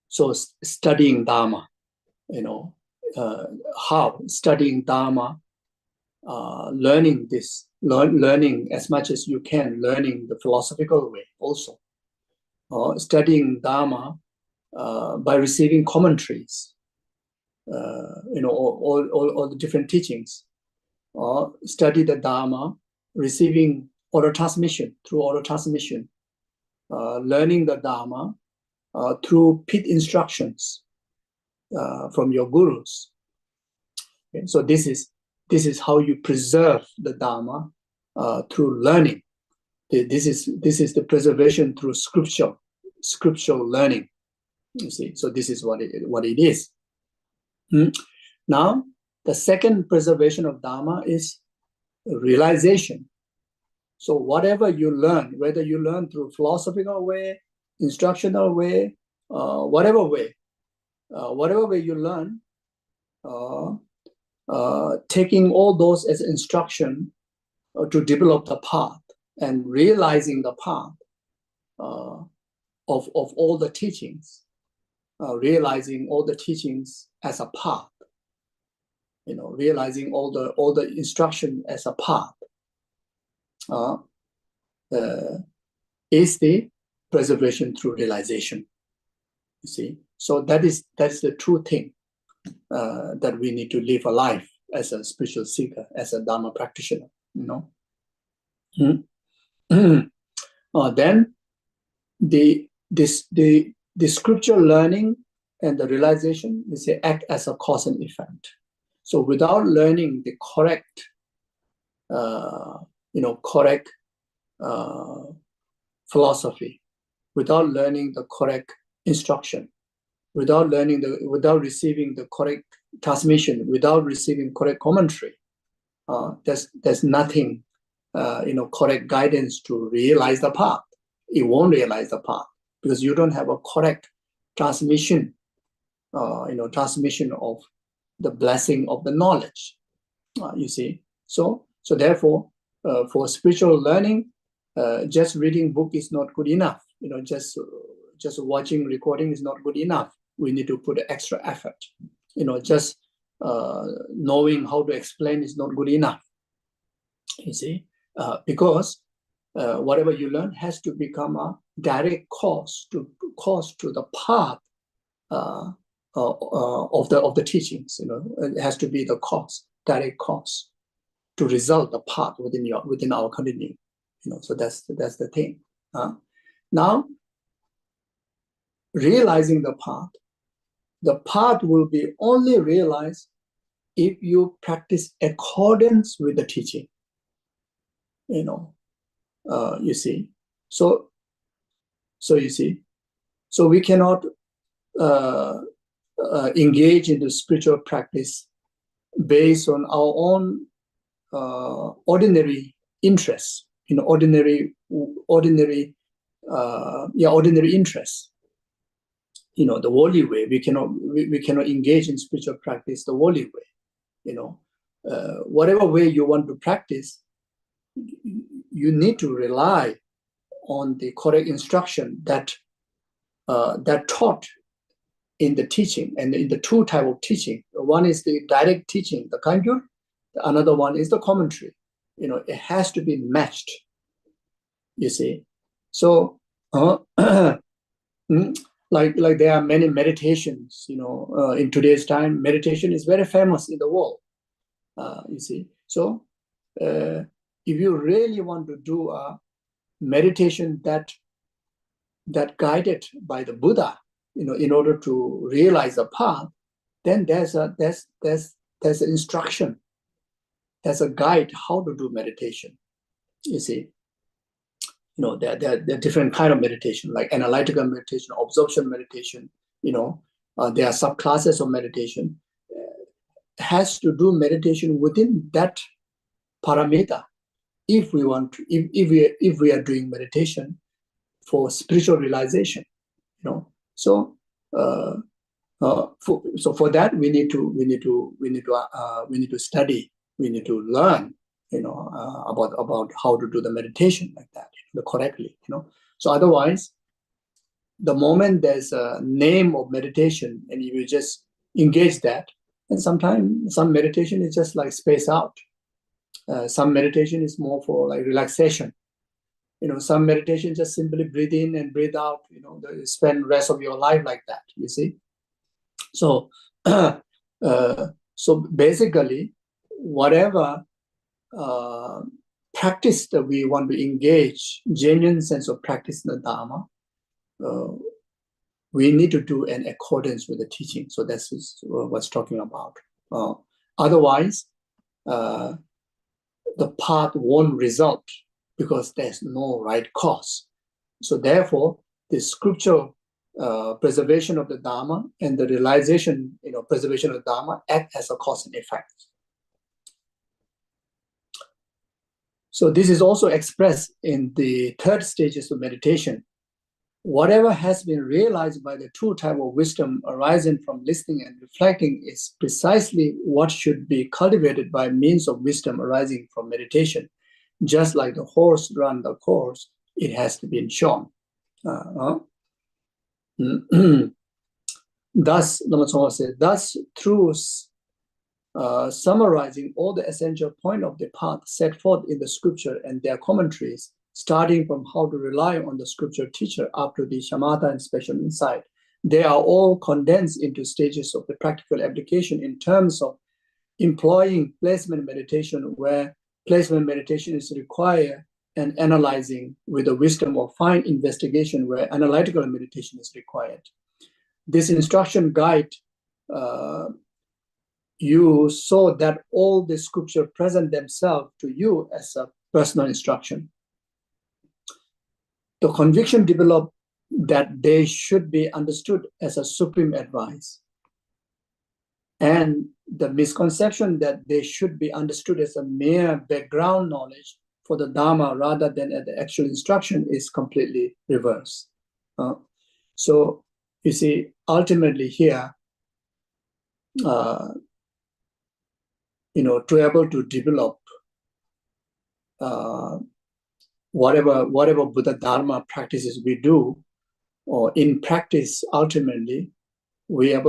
So studying Dharma, how studying Dharma, learning this, learning as much as you can, learning the philosophical way also. Studying Dharma by receiving commentaries, all the different teachings. Study the Dharma, receiving order transmission, through order transmission. Learning the Dharma through pit instructions from your gurus. Okay? So this is how you preserve the Dharma through learning. This is the preservation through scriptural learning. You see, so this is what it is. Now, the second preservation of Dharma is realization. So whatever you learn, whether you learn through philosophical way, instructional way, whatever way you learn, taking all those as instruction to develop the path, and realizing the path of all the teachings, realizing all the teachings as a path, realizing all the instruction as a path, is the preservation through realization. You see, so that's the true thing that we need to live a life as a spiritual seeker, as a Dharma practitioner. Then the scriptural learning and the realization is they act as a cause and effect. So without learning the correct, philosophy, without learning the correct instruction, without receiving the correct transmission, without receiving correct commentary, there's nothing, correct guidance to realize the path. It won't realize the path because you don't have a correct transmission, transmission of the blessing of the knowledge. You see, so therefore, for spiritual learning, just reading book is not good enough. Just watching recording is not good enough. We need to put extra effort. Just knowing how to explain is not good enough. You see, because whatever you learn has to become a direct cause to the path of the teachings. It has to be the cause, direct cause, to result the path within our continuum. So that's the thing. Now, realizing the path will be only realized if you practice accordance with the teaching. You see. So you see. So we cannot engage in the spiritual practice based on our own ordinary interests. Ordinary interests. The worldly way. We cannot engage in spiritual practice the worldly way. Whatever way you want to practice, you need to rely on the correct instruction that taught in the teaching, and in the two type of teaching. One is the direct teaching, the kangyur. Another one is the commentary. It has to be matched. You see, so like there are many meditations. In today's time, meditation is very famous in the world. You see, so if you really want to do a meditation that guided by the Buddha, in order to realize the path, then there's an instruction, there's a guide how to do meditation. You see, there are different kind of meditation, like analytical meditation, absorption meditation. There are subclasses of meditation. Has to do meditation within that parameter. If we want to, if we are doing meditation for spiritual realization, so for that we need to study, we need to learn, about how to do the meditation like that, correctly, So otherwise, the moment there's a name of meditation and you just engage that, and sometimes some meditation is just like space out. Some meditation is more for like relaxation. Some meditation just simply breathe in and breathe out. Spend rest of your life like that. You see. So, so basically, whatever practice that we want to engage, genuine sense of practice in the Dharma, we need to do in accordance with the teaching. So that's what's talking about. Otherwise, the path won't result because there's no right cause. So therefore, the scriptural preservation of the Dharma and the realization, preservation of the Dharma act as a cause and effect. So this is also expressed in the third stages of meditation. Whatever has been realized by the two type of wisdom arising from listening and reflecting is precisely what should be cultivated by means of wisdom arising from meditation. just like the horse run the course, it has to be shown. Thus, Lama Tsongkhapa says, thus through summarizing all the essential point of the path set forth in the scripture and their commentaries, starting from how to rely on the scripture teacher up to the shamatha and special insight, they are all condensed into stages of the practical application in terms of employing placement meditation where placement meditation is required, and analyzing with the wisdom of fine investigation where analytical meditation is required. This instruction guide you so that all the scripture present themselves to you as a personal instruction. The conviction developed that they should be understood as a supreme advice, and the misconception that they should be understood as a mere background knowledge for the Dharma rather than as the actual instruction is completely reversed. So you see, ultimately here, to able to develop whatever Buddha Dharma practices we do, or in practice, ultimately, we have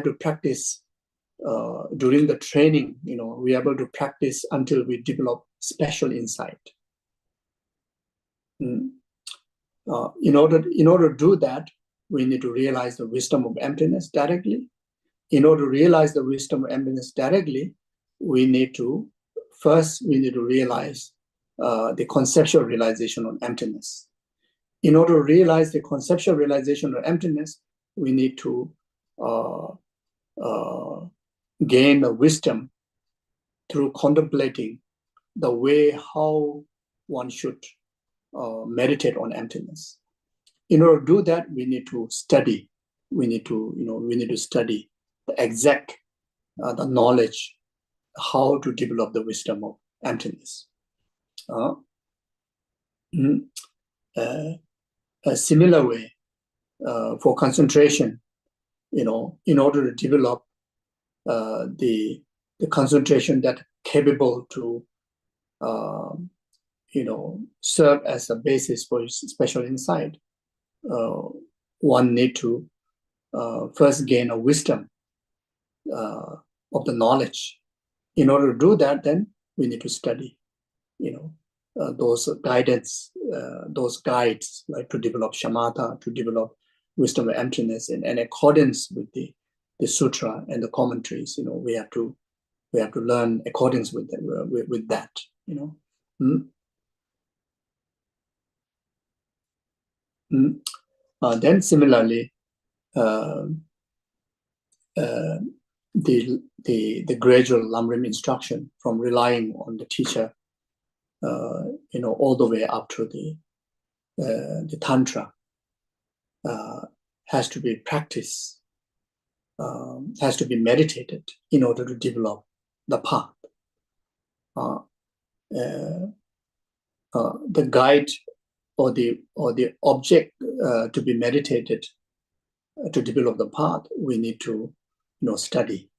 to practice during the training. We are able to practice until we develop special insight. In order to do that, we need to realize the wisdom of emptiness directly. In order to realize the wisdom of emptiness directly, we need to realize the conceptual realization of emptiness. In order to realize the conceptual realization of emptiness, we need to gain the wisdom through contemplating the way how one should meditate on emptiness. In order to do that, we need to study. We need to study the exact the knowledge how to develop the wisdom of emptiness. A similar way for concentration, in order to develop the concentration that capable to serve as a basis for special insight, one need to first gain a wisdom of the knowledge. In order to do that, then we need to study, those guides, like to develop shamatha, to develop wisdom of emptiness, in accordance with the sutra and the commentaries. We have to learn accordance with that. Then similarly, the gradual Lamrim instruction from relying on the teacher, all the way up to the tantra, has to be practiced, has to be meditated in order to develop the path. The guide or the object to be meditated to develop the path, we need to study,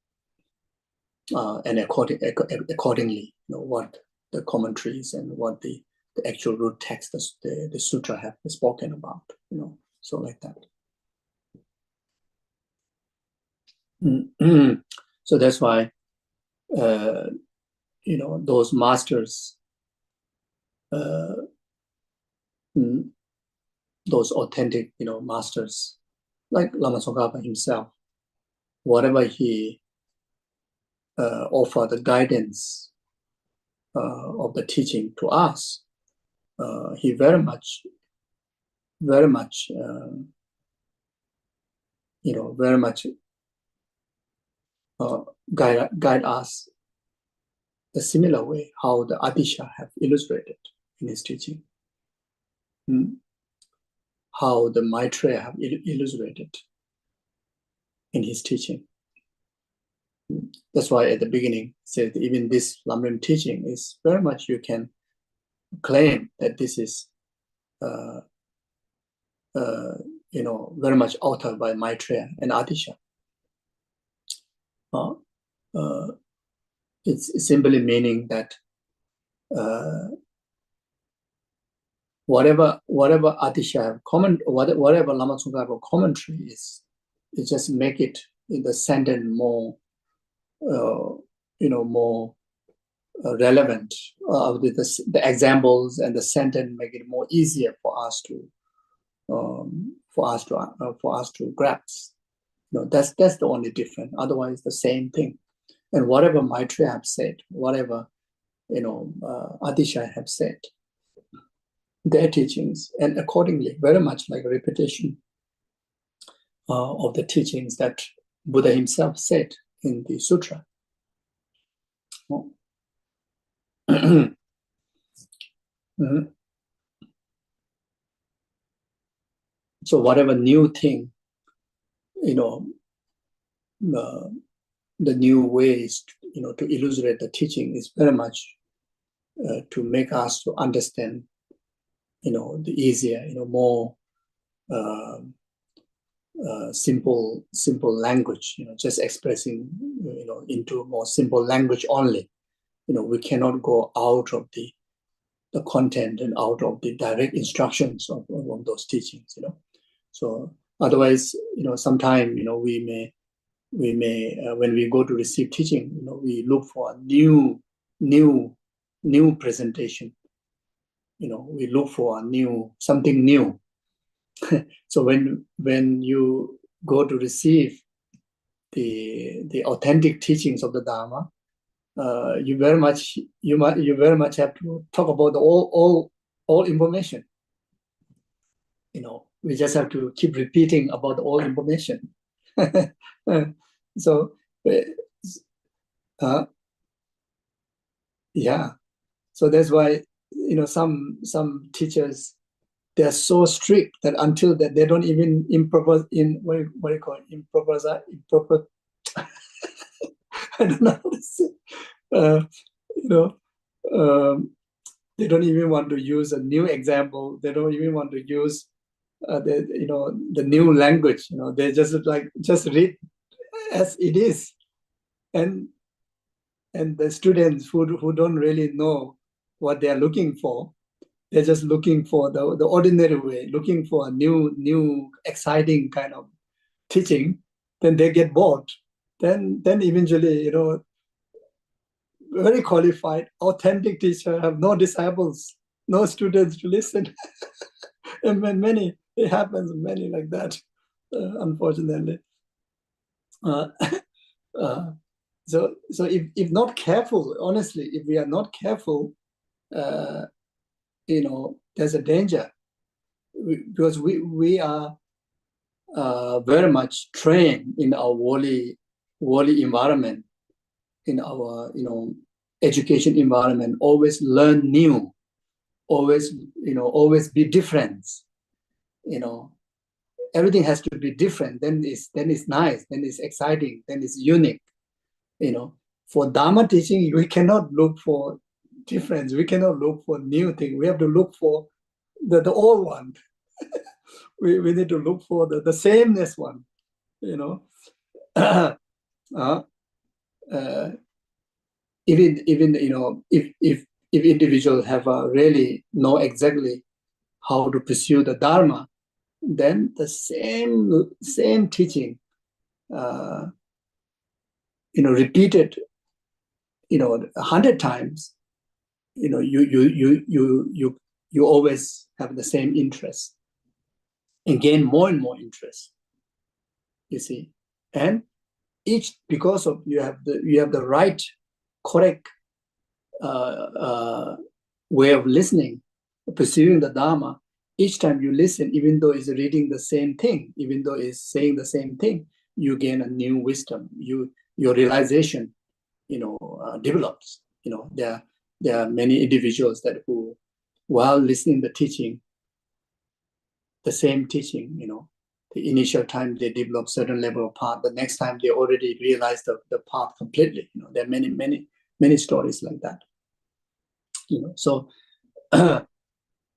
and accordingly, what the commentaries and what the actual root text, the sutra have spoken about, so like that. So that's why, those masters, those authentic, masters, like Lama Tsongkhapa himself, whatever he offer the guidance of the teaching to us, he very much guide us a similar way how the Adisha have illustrated in his teaching, how the Maitreya have illustrated in his teaching. That's why at the beginning said even this Lamrim teaching is very much, you can claim that this is very much authored by Maitreya and Adisha. It's simply meaning that whatever Atisha have whatever Lama Tsongkhapa have a commentary is, it just make it in the sentence more, more relevant. With the examples and the sentence make it more easier for us to grasp. That's the only difference. Otherwise, the same thing. And whatever Maitreya have said, whatever Atisha have said, their teachings, and accordingly, very much like a repetition of the teachings that Buddha himself said in the sutra. So whatever new thing, the new ways, to illustrate the teaching is very much to make us to understand, the easier, more simple language, just expressing, into more simple language only. We cannot go out of the content and out of the direct instructions of those teachings, So otherwise, sometime, we may when we go to receive teaching, we look for a new presentation. We look for something new. So when you go to receive the authentic teachings of the Dharma, you very much have to talk about all information. We just have to keep repeating about all information. So yeah, so that's why some teachers, they are so strict that until that they don't even improper I don't know how to say. They don't even want to use a new example. They don't even want to use the new language. They just read as it is, and the students who don't really know what they are looking for, they're just looking for the ordinary way, looking for a new exciting kind of teaching. Then they get bored. Then eventually, very qualified, authentic teacher have no disciples, no students to listen. And when it happens, many like that, unfortunately. So if not careful, honestly, if we are not careful, there's a danger, because we are very much trained in our worldly environment, in our education environment, always learn new, always be different. Everything has to be different. Then it's nice. Then it's exciting. Then it's unique. For Dharma teaching, we cannot look for difference. We cannot look for new thing. We have to look for the old one. we need to look for the sameness one. Even if individuals have really know exactly how to pursue the Dharma, then the same teaching, repeated, 100 times, you always have the same interest and gain more and more interest. You see, and each, because of you have the right, correct way of listening, pursuing the Dharma. Each time you listen, even though it's reading the same thing, even though it's saying the same thing, you gain a new wisdom. Your realization, develops. There are many individuals who, while listening the teaching, the same teaching, the initial time they develop certain level of path. The next time they already realize the path completely. There are many stories like that. So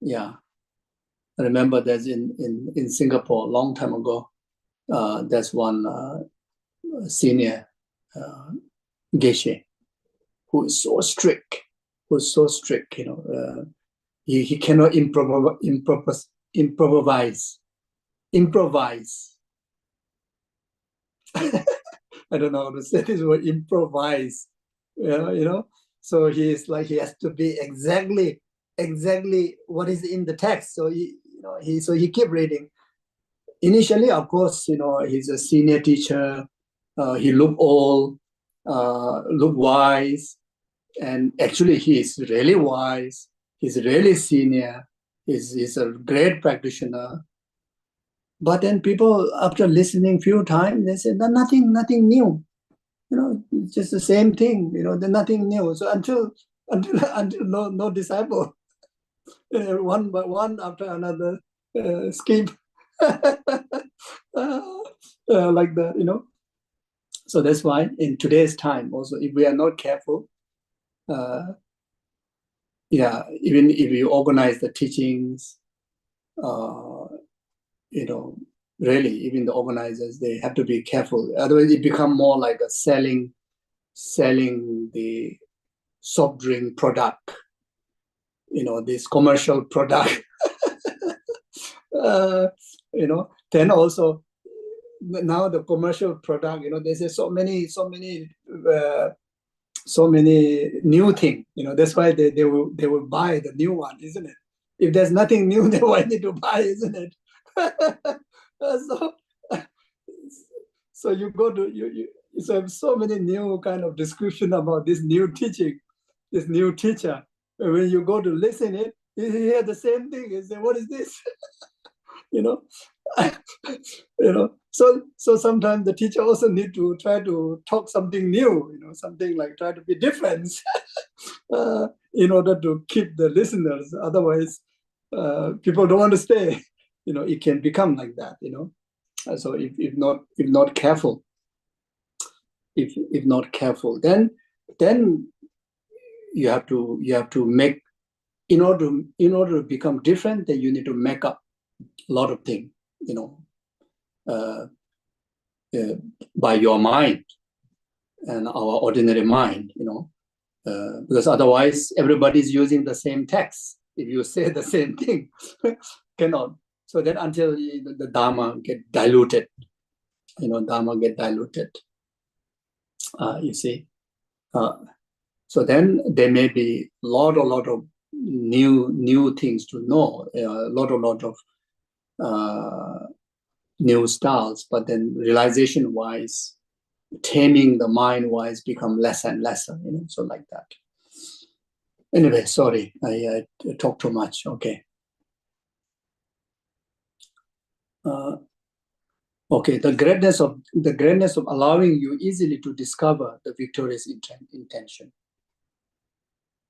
yeah. I remember there's in Singapore a long time ago, there's one senior geshe who is so strict. who's so strict, he cannot improvise. I don't know how to say this word, improvise. So he has to be exactly what is in the text. So he keep reading. Initially, of course, he's a senior teacher. He look old, look wise, and actually he is really wise. He's really senior. He's a great practitioner. But then people, after listening few times, they say, nothing new. It's just the same thing. There's nothing new. So until no disciple, one by one after another, skip like that. So that's why in today's time, also, if we are not careful, even if you organize the teachings, really, even the organizers, they have to be careful. Otherwise, it become more like a selling the soft drink product, this commercial product. Then also now the commercial product, there's so many new things. That's why they will buy the new one, isn't it? If there's nothing new, then why need to buy, isn't it? So you go to so have so many new kind of description about this new teaching, this new teacher. When you go to listen it, you hear the same thing. You say, what is this? So sometimes the teacher also need to try to talk something new, something like try to be different in order to keep the listeners. Otherwise, people don't want to stay. It can become like that. So if not careful, if not careful, then you have to make, in order to become different, then you need to make up a lot of things, by your mind and our ordinary mind, because otherwise everybody's using the same text. If you say the same thing, cannot. So then until the Dharma get diluted, you see. So then there may be a lot of new things to know, a lot of new styles, but then realization-wise, taming the mind-wise become less and lesser, so like that. Anyway, sorry, I talk too much. Okay. Okay, the greatness of allowing you easily to discover the victorious intention.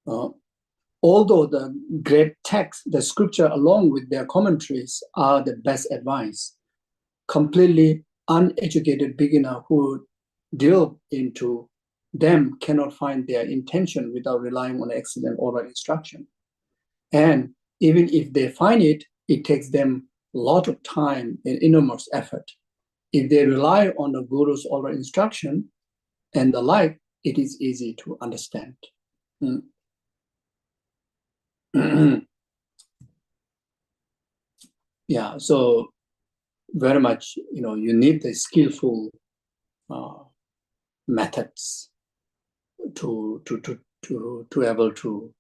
Although the great text, the scripture along with their commentaries are the best advice, completely uneducated beginner who delve into them cannot find their intention without relying on excellent oral instruction. And even if they find it, it takes them a lot of time and enormous effort. If they rely on the guru's oral instruction and the like, it is easy to understand. Yeah, so very much, you need the skillful methods to able to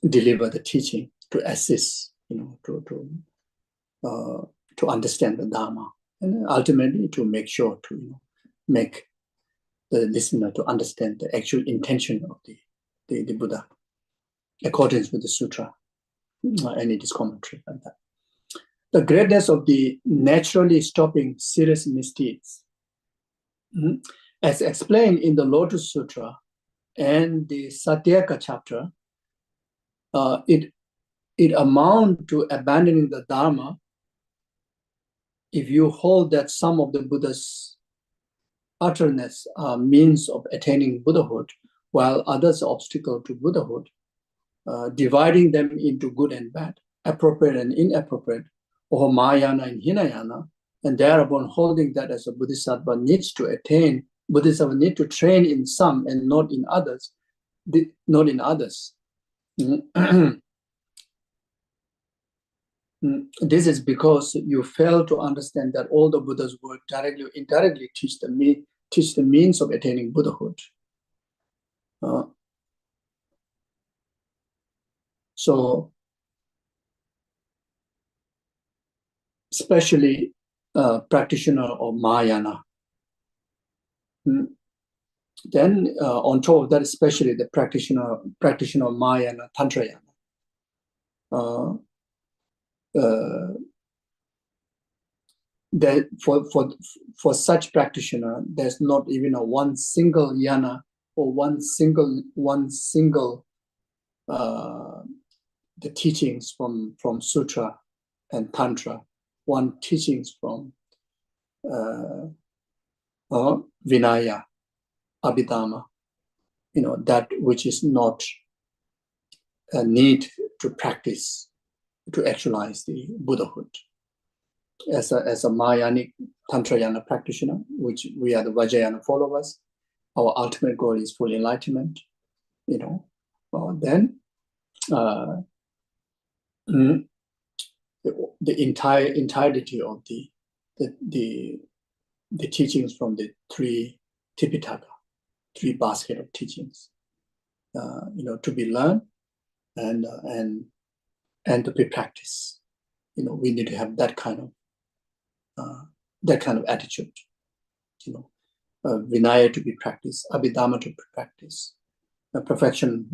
deliver the teaching, to assist, to understand the Dharma, and ultimately to make sure to make the listener to understand the actual intention of the Buddha, according with the sutra and its commentary like that. The greatness of the naturally stopping serious misdeeds, as explained in the Lotus Sutra and the Satyaka chapter, it amounts to abandoning the Dharma if you hold that some of the Buddha's utterance are means of attaining Buddhahood, while others are obstacle to Buddhahood, dividing them into good and bad, appropriate and inappropriate, or Mahayana and Hinayana, and thereupon holding that as a Bodhisattva needs to attain, Bodhisattva need to train in some and not in others, not in others. This is because you fail to understand that all the Buddha's work directly or indirectly teach the means of attaining Buddhahood. So, especially practitioner of Mahayana. Then on top of that, especially the practitioner of Mahayana, Tantrayana. That for such practitioner, there's not even a one single yana or one single the teachings from sutra and tantra, one teachings from Vinaya, Abhidhamma, that which is not a need to practice to actualize the Buddhahood. As a Mahayanic Tantrayana practitioner, which we are the Vajrayana followers, our ultimate goal is full enlightenment. Then the entirety of the teachings from the three Tipitaka, three basket of teachings, to be learned and to be practiced. We need to have that kind of attitude. Vinaya to be practiced, Abhidhamma to be practiced, perfection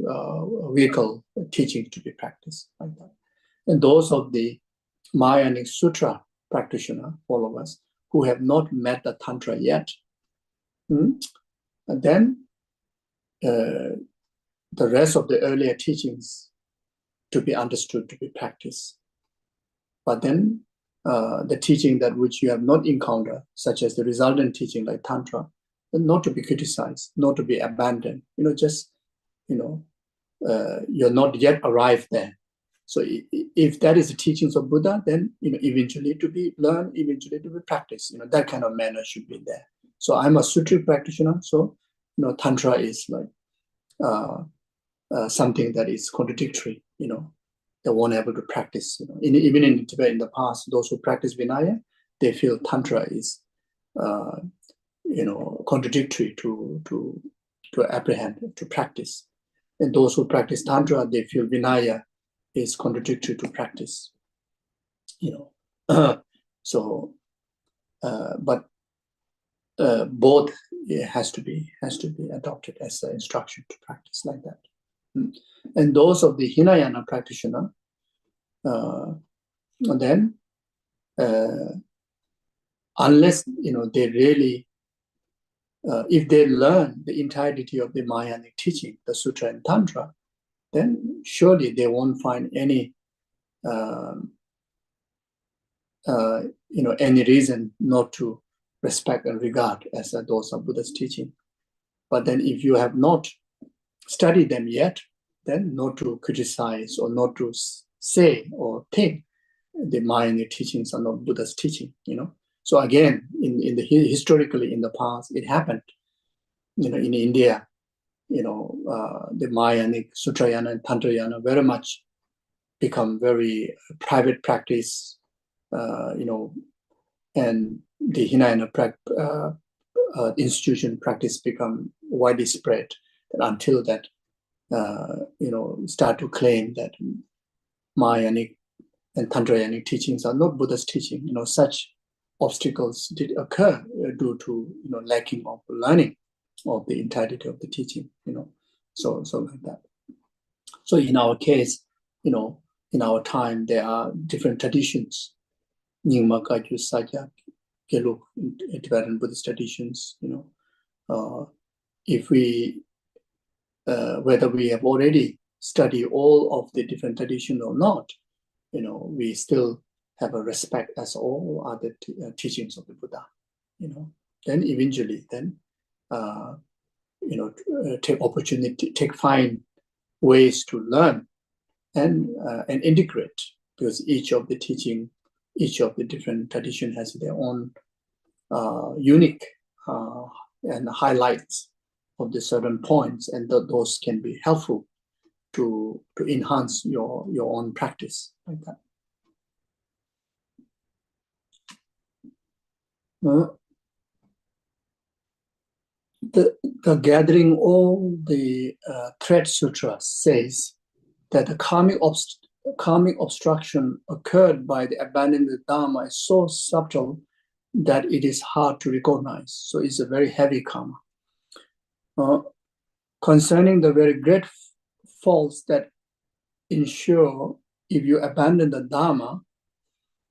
vehicle teaching to be practiced, like that. And those of the Mahayanic Sutra practitioner followers who have not met the Tantra yet, and then the rest of the earlier teachings to be understood, to be practiced. But then the teaching that which you have not encountered, such as the resultant teaching like Tantra, not to be criticized, not to be abandoned. You're not yet arrived there. So if that is the teachings of Buddha, then eventually to be learned, eventually to be practiced. That kind of manner should be there. So I'm a Sutra practitioner. So Tantra is like something that is contradictory. They weren't able to practice. Even in Tibet in the past, those who practice Vinaya, they feel Tantra is contradictory to apprehend, to practice. And those who practice Tantra, they feel Vinaya is contradictory to practice. But both has to be adopted as an instruction to practice like that. And those of the Hinayana practitioner, then unless they really, if they learn the entirety of the Mahayanic teaching, the Sutra and Tantra, then surely they won't find any any reason not to respect and regard as those of Buddha's teaching. But then if you have not studied them yet, then not to criticize or not to say or think the Mahayanic teachings are not Buddha's teaching. So again, historically in the past, it happened. In India, the Mahayanic Sutrayana and Tantrayana very much become very private practice, and the Hinayana institution practice become widely spread until that, start to claim that Mahayanic and Tantrayanic teachings are not Buddha's teaching. Such obstacles did occur due to lacking of learning of the entirety of the teaching. So like that. So in our case, in our time, there are different traditions. Nyingma, Kagyu, Sajya, Geluk, Tibetan Buddhist traditions. If we, whether we have already studied all of the different traditions or not, we still have a respect as all other teachings of the Buddha. Then eventually, find ways to learn and integrate, because each of the teaching, each of the different tradition has their own unique and highlights of the certain points, and those can be helpful to enhance your own practice like that. The gathering all the thread sutra says that the karmic obstruction occurred by the abandoning the Dharma is so subtle that it is hard to recognize. So it's a very heavy karma. Concerning the very great faults that ensure if you abandon the Dharma,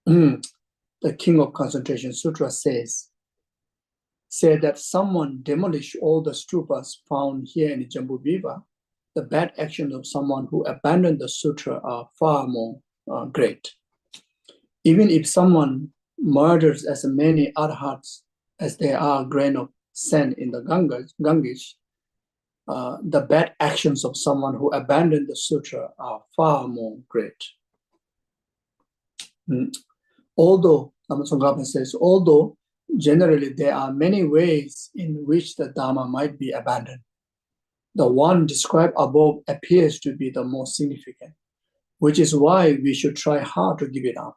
the King of Concentration Sutra says that someone demolished all the stupas found here in Jambudvipa. The bad actions of someone who abandoned the sutra are far more great. Even if someone murders as many arhats as there are grain of sand in the Ganges, the bad actions of someone who abandoned the sutra are far more great. Although, Lama says, although generally there are many ways in which the Dharma might be abandoned, the one described above appears to be the most significant, which is why we should try hard to give it up.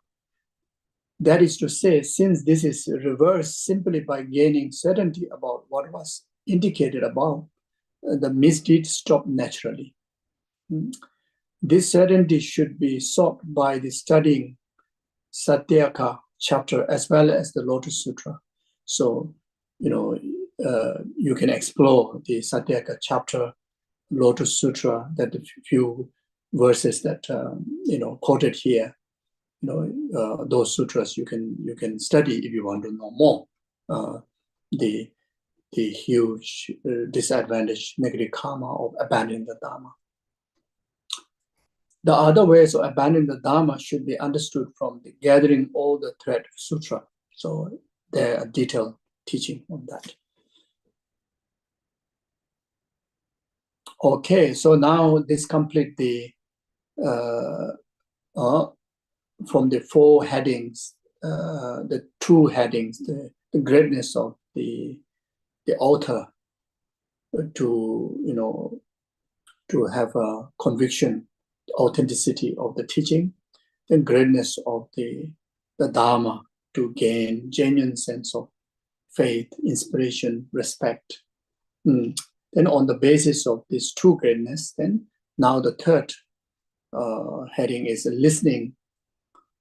That is to say, since this is reversed simply by gaining certainty about what was indicated above, the misdeeds stop naturally. This certainty should be sought by the studying Satyaka chapter as well as the Lotus Sutra. So, you can explore the Satyaka chapter, Lotus Sutra, that the few verses that quoted here. Those sutras you can study if you want to know more. The huge disadvantage, negative karma of abandoning the Dharma. The other ways of abandoning the Dharma should be understood from the Gathering All the Thread Sutra. So there are detailed teaching on that. Okay, so now this complete the from the four headings, the two headings, the greatness of the author to have a conviction, authenticity of the teaching, the greatness of the Dharma to gain genuine sense of faith, inspiration, respect. Then on the basis of these two greatness, then now the third heading is listening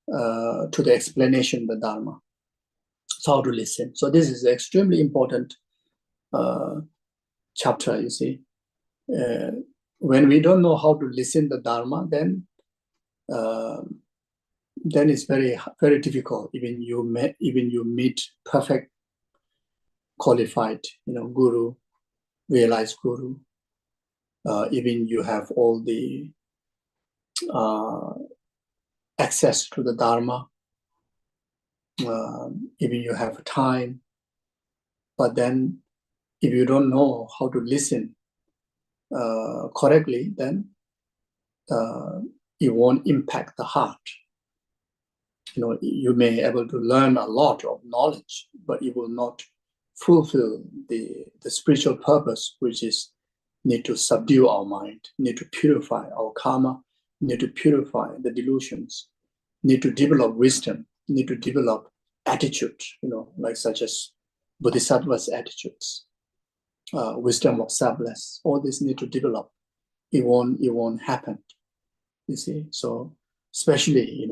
to the explanation of the Dharma. So how to listen. So this is an extremely important chapter, you see. When we don't know how to listen the Dharma, then it's very, very difficult. Even you meet perfect, qualified, guru, realized guru. Even you have all the access to the Dharma. Even you have time. But then, if you don't know how to listen correctly, then it won't impact the heart. You may be able to learn a lot of knowledge, but it will not fulfill the spiritual purpose, which is need to subdue our mind, need to purify our karma, need to purify the delusions, need to develop wisdom, need to develop attitude, like such as Bodhisattva's attitudes, wisdom of selfless. All this need to develop. It won't happen. You see, so especially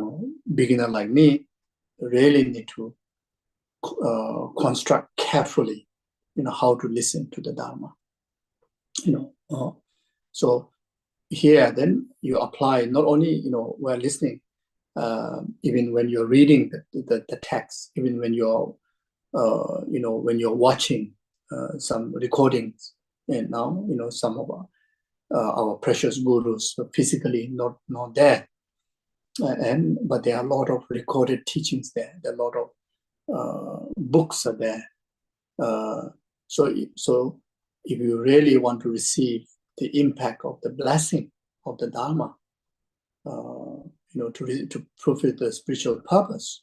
beginner like me really need to construct carefully, how to listen to the Dharma. So here then you apply not only while listening, even when you're reading the text, even when you're when you're watching some recordings, and now some of our precious gurus are physically not there, but there are a lot of recorded teachings there. There are a lot of books are there. So if you really want to receive the impact of the blessing of the Dharma, to fulfill the spiritual purpose,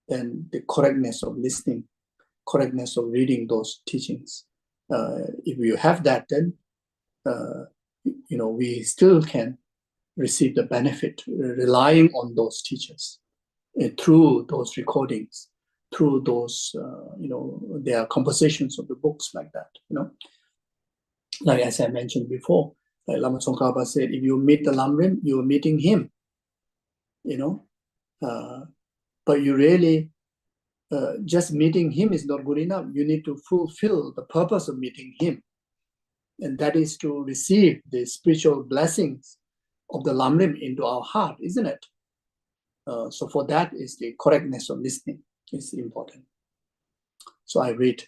then the correctness of listening, correctness of reading those teachings If you have that, then we still can receive the benefit relying on those teachers through those recordings, through those their compositions of the books like that. Like as I mentioned before, like Lama Tsongkhapa said, if you meet the Lamrim, you are meeting him. But you really just meeting him is not good enough. You need to fulfill the purpose of meeting him, and that is to receive the spiritual blessings of the Lamrim into our heart, isn't it? So for that is the correctness of listening is important. So I read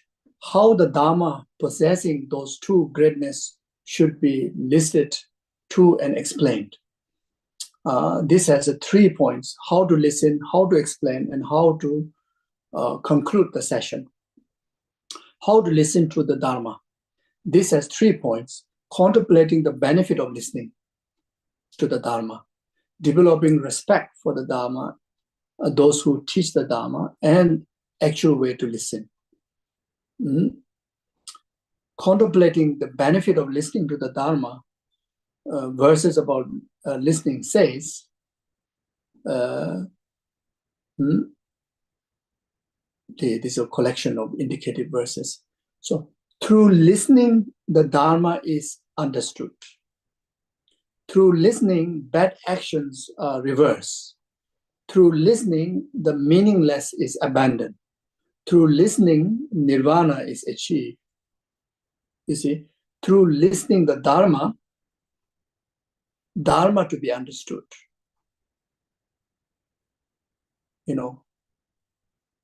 how the Dharma possessing those two greatness should be listed to and explained. This has 3 points: how to listen, how to explain, and how to conclude the session. How to listen to the Dharma. This has 3 points: contemplating the benefit of listening to the Dharma, developing respect for the Dharma, those who teach the Dharma, and actual way to listen. Contemplating the benefit of listening to the Dharma, verses about listening says, this is a collection of indicative verses. So through listening, the Dharma is understood. Through listening, bad actions are reversed. Through listening, the meaningless is abandoned. Through listening, nirvana is achieved. You see, through listening the Dharma to be understood.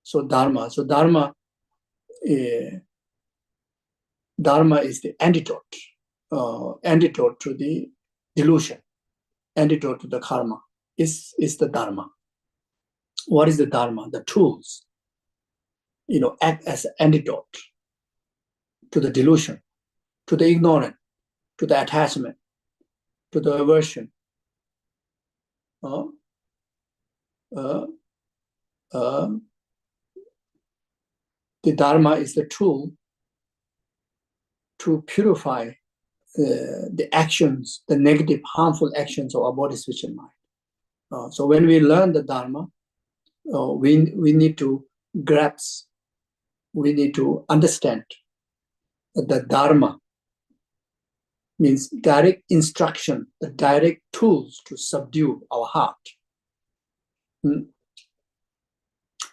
So Dharma is the antidote to the delusion, antidote to the karma, is the Dharma. What is the Dharma? The tools, act as an antidote to the delusion, to the ignorant, to the attachment, to the aversion. The Dharma is the tool to purify the actions, the negative, harmful actions of our body, speech, and mind. So when we learn the Dharma, we need to grasp, we need to understand that the Dharma means direct instruction, the direct tools to subdue our heart.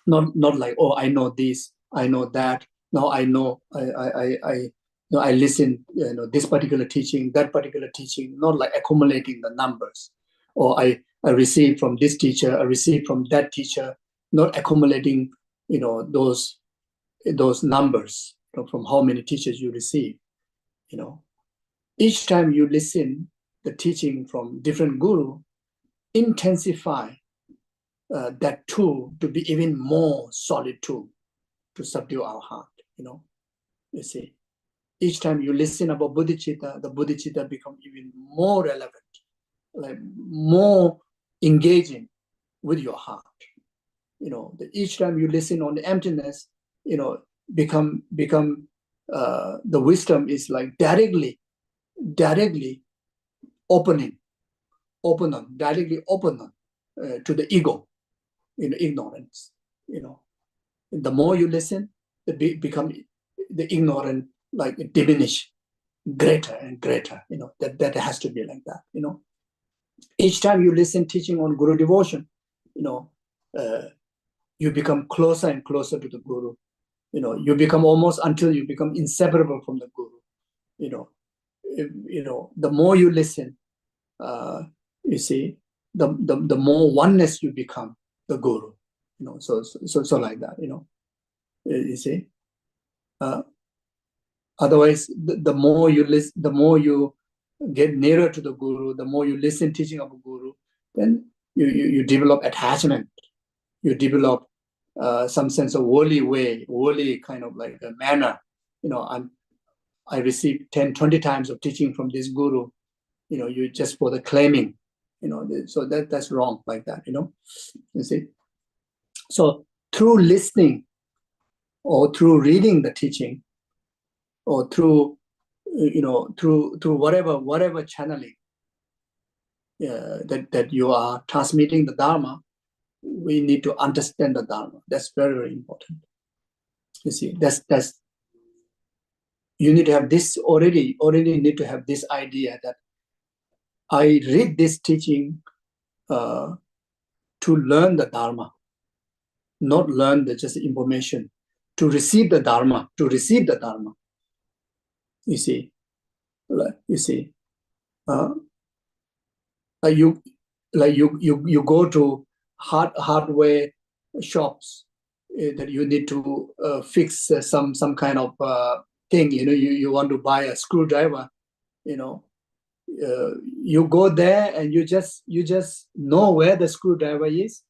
Not like, oh, I know this, I know that. Now I know, I listen, this particular teaching, that particular teaching. Not like accumulating the numbers, or I receive from this teacher, I receive from that teacher. Not accumulating, those numbers from how many teachers you receive. Each time you listen the teaching from different guru, intensify that tool to be even more solid tool to subdue our heart. You see, each time you listen about bodhicitta, the bodhicitta become even more relevant, like more engaging with your heart. Each time you listen on the emptiness, become the wisdom is like directly opening to the ego, ignorance. The more you listen, become the ignorant, like diminish greater and greater. That has to be like that. Each time you listen teaching on Guru devotion, you become closer and closer to the Guru. You become almost until you become inseparable from the Guru. The more you listen, you see, the more oneness you become the Guru. So like that. You see. Otherwise, the more you listen, the more you get nearer to the Guru, the more you listen teaching of a Guru, then you develop attachment. You develop some sense of worldly kind of like a manner. I received 10, 20 times of teaching from this Guru. You just for the claiming. So that's wrong like that. You see. So through listening or through reading the teaching, or through, through whatever channeling that you are transmitting the Dharma, we need to understand the Dharma. That's very, very important. You see, that's you need to have this already need to have this idea that I read this teaching to learn the Dharma, not learn just information, to receive the Dharma, You see, you go to hardware shops that you need to fix some kind of thing. You want to buy a screwdriver. You go there and you just know where the screwdriver is.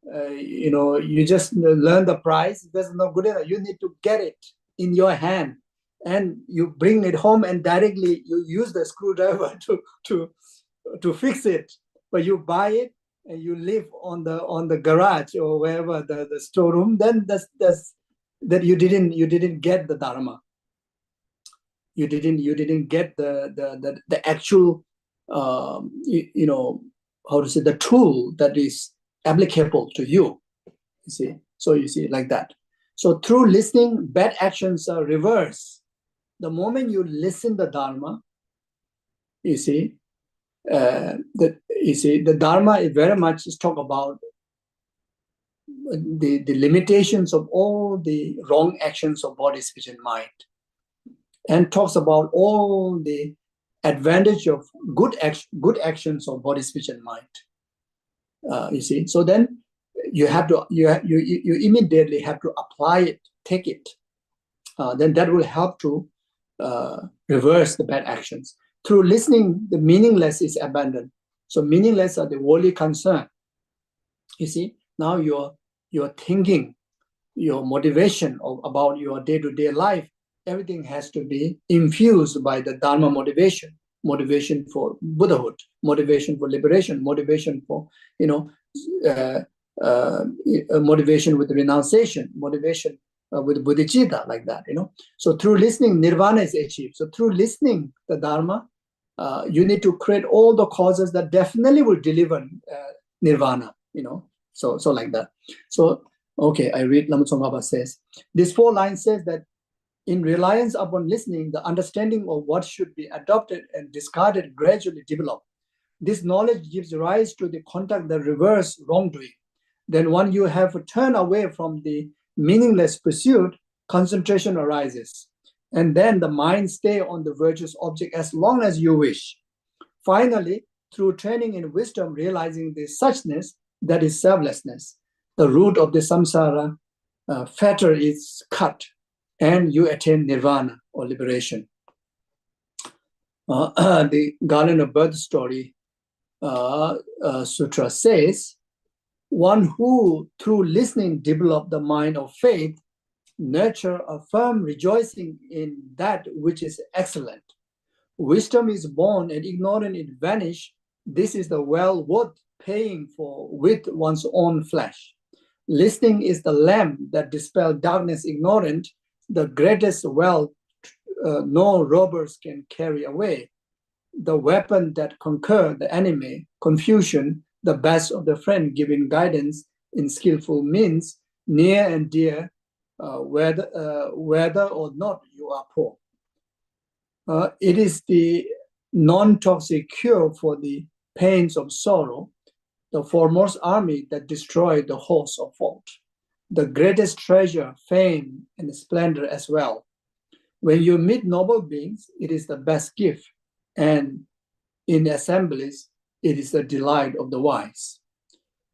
You just learn the price. That's not good enough. You need to get it in your hand, and you bring it home and directly you use the screwdriver to fix it. But you buy it and you live on the garage or wherever the storeroom. Then that you didn't get the Dharma. You didn't get the actual how to say, the tool that is applicable to you. You see, so you see like that. So through listening, bad actions are reversed. The moment you listen the Dharma, you see, the Dharma is very much talk about the limitations of all the wrong actions of body, speech, and mind, and talks about all the advantage of good actions of body, speech, and mind. You see, so then you immediately have to apply it, take it. Then that will help to reverse the bad actions. Through listening, the meaningless is abandoned. So meaningless are the worldly concern. You see, now your thinking, your motivation about your day-to-day life, everything has to be infused by the Dharma motivation for Buddhahood, motivation for liberation, motivation for, motivation with renunciation, motivation with bodhicitta, like that, So through listening, nirvana is achieved. So through listening the Dharma, you need to create all the causes that definitely will deliver nirvana, So like that. So, okay, I read Lama Tsongkhapa says, this 4 lines says that in reliance upon listening, the understanding of what should be adopted and discarded gradually develop. This knowledge gives rise to the conduct that reverse wrongdoing. Then when you have to turn away from the meaningless pursuit, concentration arises. And then the mind stay on the virtuous object as long as you wish. Finally, through training in wisdom, realizing the suchness, that is selflessness, the root of the samsara fetter is cut, and you attain nirvana or liberation. The Garland of Birth Story Sutra says, one who through listening develop the mind of faith, nurture a firm rejoicing in that which is excellent. Wisdom is born and ignorance it vanish. This is the well worth paying for with one's own flesh. Listening is the lamp that dispels darkness ignorant, the greatest wealth no robbers can carry away. The weapon that conquer the enemy, confusion, the best of the friend giving guidance in skillful means, near and dear, whether or not you are poor. It is the non-toxic cure for the pains of sorrow, the foremost army that destroyed the horse of fault, the greatest treasure, fame, and splendor as well. When you meet noble beings, it is the best gift, and in assemblies, it is the delight of the wise.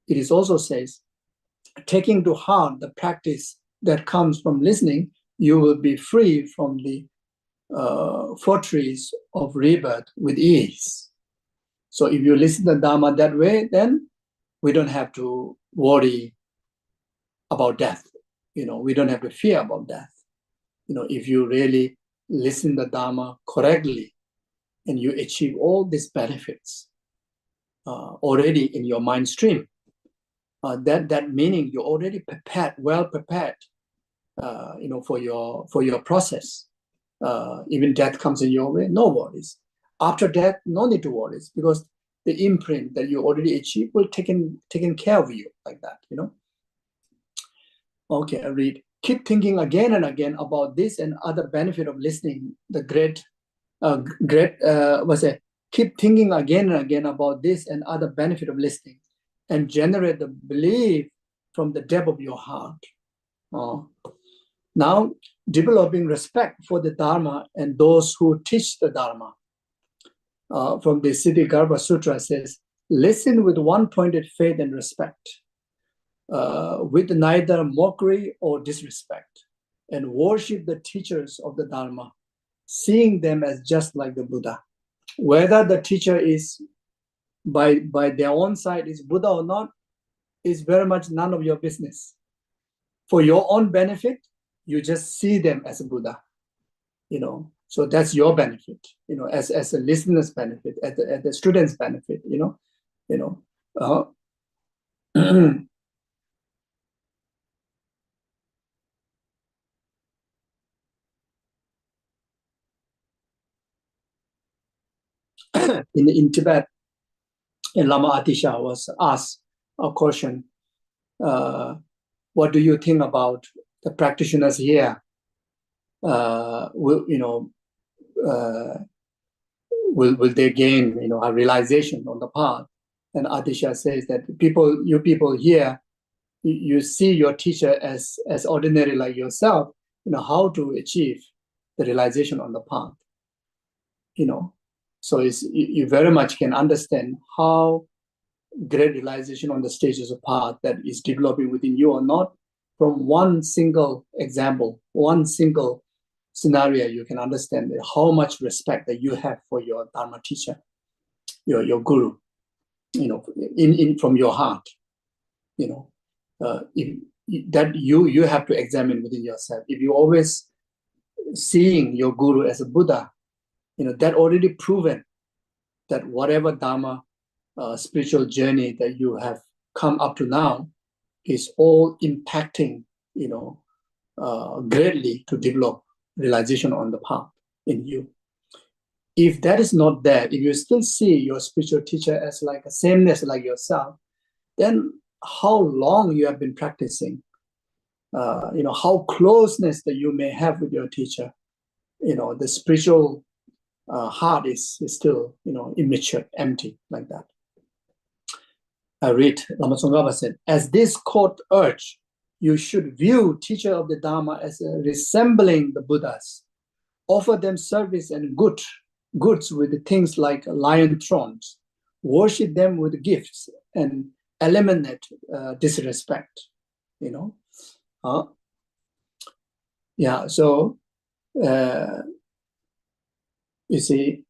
It is also says, taking to heart the practice that comes from listening, you will be free from the fortress of rebirth with ease. So if you listen to Dharma that way, then we don't have to worry about death. We don't have to fear about death. If you really listen to Dharma correctly and you achieve all these benefits already in your mind stream, that meaning you're already prepared, well prepared, for your process. Even death comes in your way, no worries. After death, no need to worry, because the imprint that you already achieved will taken care of you, like that, you know. Okay, I read. Keep thinking again and again about this and other benefit of listening. The keep thinking again and again about this and other benefit of listening, and generate the belief from the depth of your heart. Now, developing respect for the Dharma and those who teach the Dharma. From the Siddhi Garbha Sutra says, listen with one-pointed faith and respect, with neither mockery or disrespect, and worship the teachers of the Dharma, seeing them as just like the Buddha. Whether the teacher is by their own side is Buddha or not is very much none of your business. For your own benefit, you just see them as a Buddha, you know. So that's your benefit, you know, as a listener's benefit, as the student's benefit, you know. In Tibet, Lama Atisha was asked a question, what do you think about the practitioners here? Will they gain, you know, a realization on the path? And Atisha says that you people here, you see your teacher as ordinary like yourself, you know, how to achieve the realization on the path, you know. So you very much can understand how great realization on the stages of path that is developing within you or not, from one single example, one single scenario. You can understand how much respect that you have for your Dharma teacher, your guru, you know, from your heart, you know. That you have to examine within yourself. If you always seeing your guru as a Buddha, you know, that already proven that whatever Dharma spiritual journey that you have come up to now is all impacting, you know, greatly to develop realization on the path in you. If that is not there, if you still see your spiritual teacher as like a sameness like yourself, then how long you have been practicing, you know, how closeness that you may have with your teacher, you know, the spiritual heart is still, you know, immature, empty, like that. I read, Lama Tsongkhapa said, as this quote urge, you should view teacher of the Dharma as resembling the Buddhas. Offer them service and goods with things like lion thrones. Worship them with gifts and eliminate disrespect, you know. Yeah, so you see,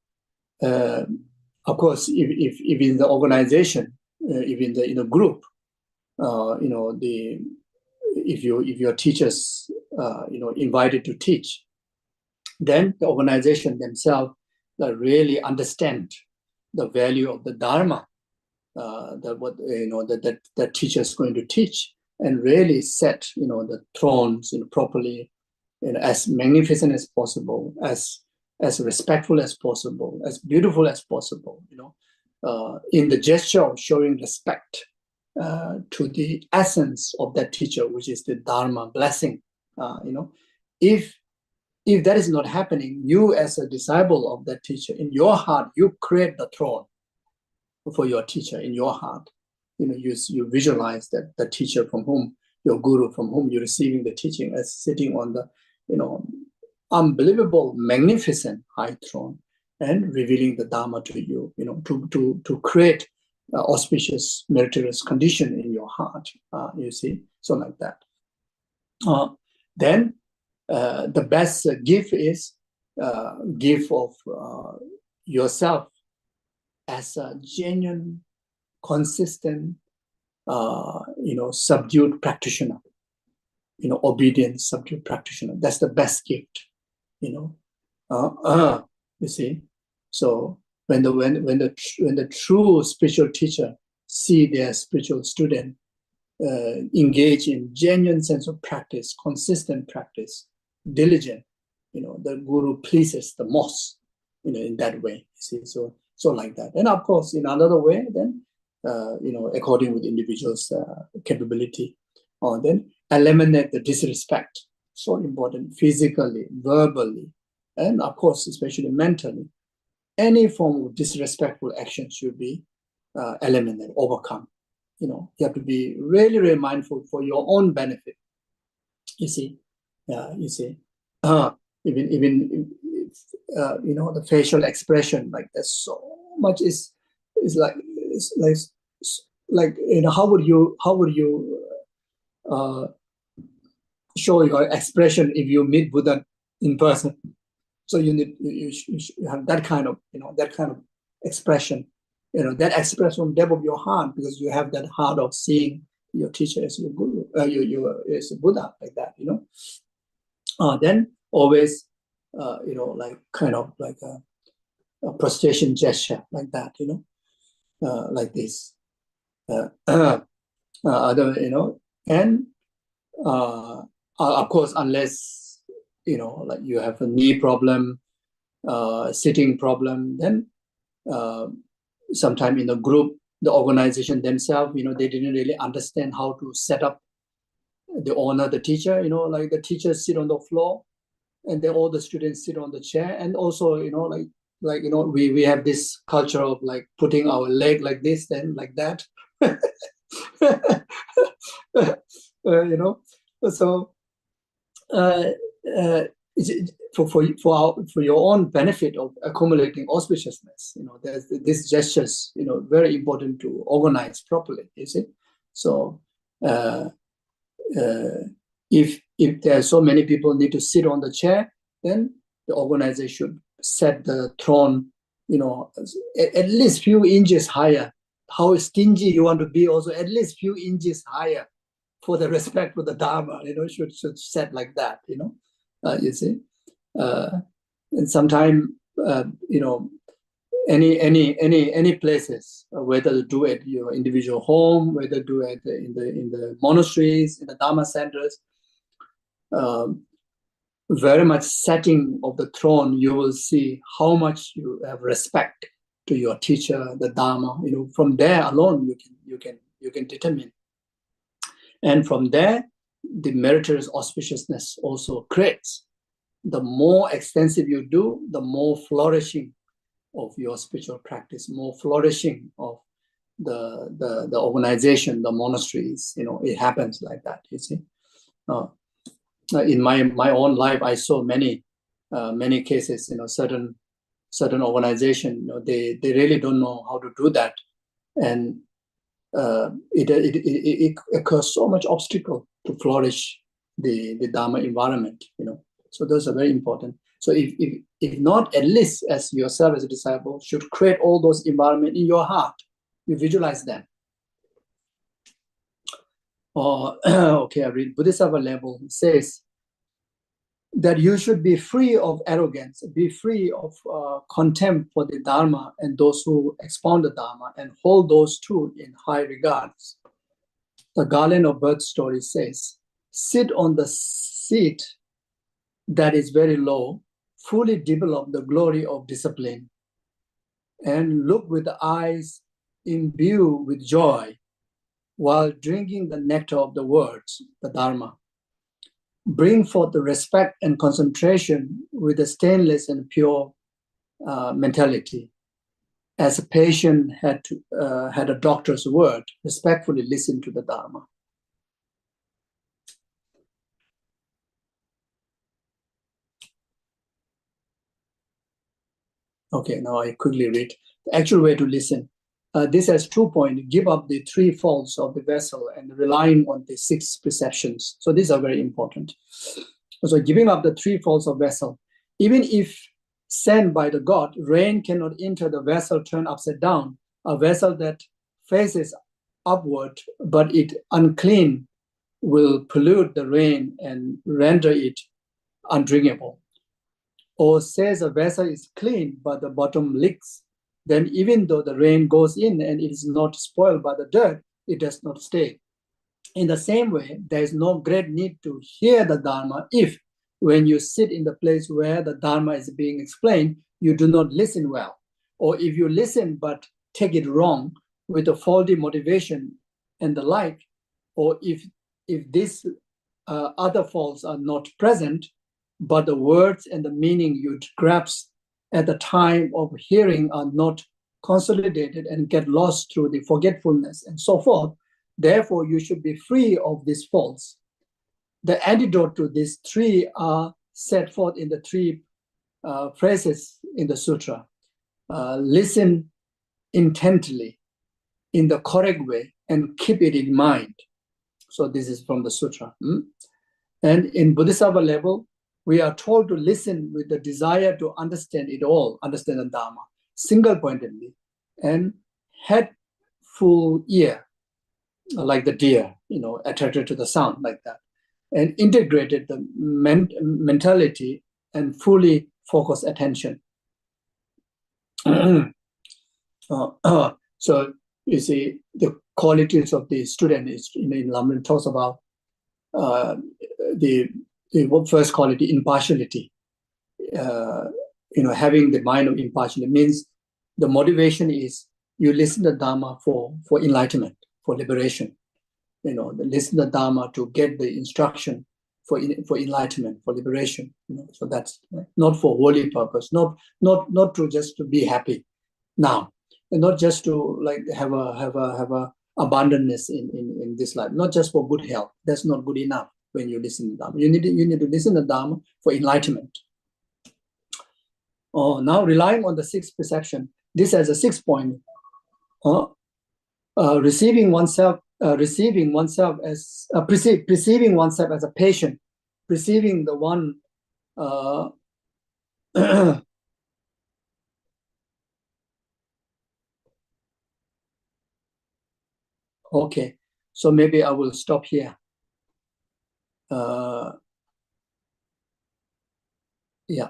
of course, if in the organization, if in the group, you know, if your teachers, you know, invited to teach, then the organization themselves really understand the value of the Dharma, that what, you know, that teacher is going to teach, and really set, you know, the thrones, you know, properly, you know, as magnificent as possible, as respectful as possible, as beautiful as possible, you know, in the gesture of showing respect to the essence of that teacher, which is the Dharma blessing. You know, if that is not happening, you as a disciple of that teacher, in your heart, you create the throne for your teacher in your heart. You know, you visualize that the teacher from whom, your guru from whom you're receiving the teaching, as sitting on the, you know, unbelievable, magnificent high throne, and revealing the Dharma to you, you know, to create auspicious, meritorious condition in your heart, you see, so like that. Then the best gift is gift of yourself as a genuine, consistent, you know, subdued practitioner, you know, obedient, subdued practitioner. That's the best gift, you know. You see, so when the true spiritual teacher see their spiritual student engage in genuine sense of practice, consistent practice, diligent, the guru pleases the most, in that way. You see, so like that. And of course, in another way, then according with individual's capability, or then eliminate the disrespect. So important, physically, verbally, and of course, especially mentally. Any form of disrespectful action should be eliminated, overcome. You have to be really, really mindful for your own benefit. You see, you see, even the facial expression, like there's so much is like how would you show your expression if you meet Buddha in person? So you have that kind of expression, that express from depth of your heart, because you have that heart of seeing your teacher as your guru, as a Buddha, like that, then always, like kind of like a prostration gesture, like that, like this. And of course, unless like you have a knee problem, sitting problem, then sometime in the group, the organization themselves, they didn't really understand how to set up the honor the teacher, like the teachers sit on the floor, and then all the students sit on the chair, and also we have this culture of like putting our leg like this, then like that. So for your own benefit of accumulating auspiciousness, there's these gestures, very important to organize properly, you see. So if there are so many people need to sit on the chair, then the organizer should set the throne, at least few inches higher. How stingy you want to be, also at least few inches higher, for the respect for the Dharma, should set like that, you see. And sometimes, any places, whether to do at your individual home, whether to do it in the monasteries, in the Dharma centers, very much setting of the throne, you will see how much you have respect to your teacher, the Dharma. From there alone, you can determine. And from there, the meritorious auspiciousness also creates. The more extensive you do, the more flourishing of your spiritual practice, more flourishing of the organization, the monasteries. It happens like that, you see. In my own life, I saw many cases. Certain organization, they really don't know how to do that, and it occurs so much obstacle to flourish the Dharma environment. So those are very important. So if not, at least as yourself as a disciple should create all those environment in your heart. You visualize them. Or okay, I read Bodhisattva level. It says that you should be free of arrogance, be free of contempt for the Dharma and those who expound the Dharma, and hold those two in high regards. The Garland of Birth story says, sit on the seat that is very low, fully develop the glory of discipline, and look with the eyes imbued with joy while drinking the nectar of the words, the Dharma. Bring forth the respect and concentration with a stainless and pure mentality. As a patient had a doctor's word, respectfully listen to the Dharma. Okay, now I quickly read the actual way to listen. This has 2 points. Give up the 3 faults of the vessel and relying on the 6 perceptions. So these are very important. So giving up the 3 faults of vessel. Even if sent by the God, rain cannot enter the vessel turned upside down. A vessel that faces upward, but it unclean, will pollute the rain and render it undrinkable. Or says a vessel is clean, but the bottom leaks. Then even though the rain goes in and it is not spoiled by the dirt, it does not stay. In the same way, there is no great need to hear the Dharma if when you sit in the place where the Dharma is being explained, you do not listen well. Or if you listen but take it wrong with a faulty motivation and the like, or if these other faults are not present, but the words and the meaning you grasp at the time of hearing are not consolidated and get lost through the forgetfulness and so forth, therefore you should be free of these faults. The antidote to these three are set forth in the three phrases in the sutra. Listen intently in the correct way and keep it in mind. So this is from the sutra. And in Bodhisattva level, we are told to listen with the desire to understand it all, understand the Dharma, single-pointedly, and head full ear, like the deer, attracted to the sound like that, and integrated the mentality and fully focus attention. So you see, the qualities of the student is in Lamrim talks about the first quality, impartiality. Having the mind of impartiality means the motivation is you listen to Dharma for enlightenment, for liberation. Listen to Dharma to get the instruction for enlightenment, for liberation. So that's not for worldly purpose, not to just to be happy now, and not just to like have a abundance in this life, not just for good health. That's not good enough. When you listen to Dharma, you need to listen to Dharma for enlightenment. Now relying on the sixth perception, this as a 6th point, perceiving oneself as a patient, perceiving the one. Okay, so maybe I will stop here. Yeah.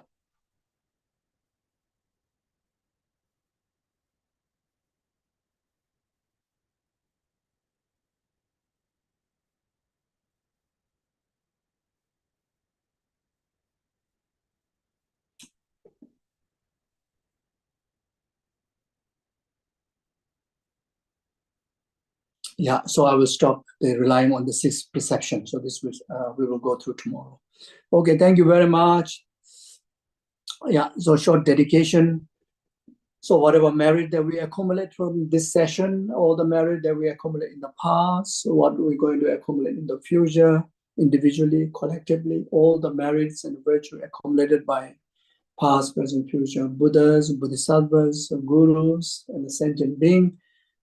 Yeah, so I will stop relying on the 6th perception. So this we will go through tomorrow. Okay, thank you very much. Yeah, so short dedication. So whatever merit that we accumulate from this session, all the merit that we accumulate in the past, what we're going to accumulate in the future, individually, collectively, all the merits and virtue accumulated by past, present, future Buddhas, Bodhisattvas, gurus, and the sentient being,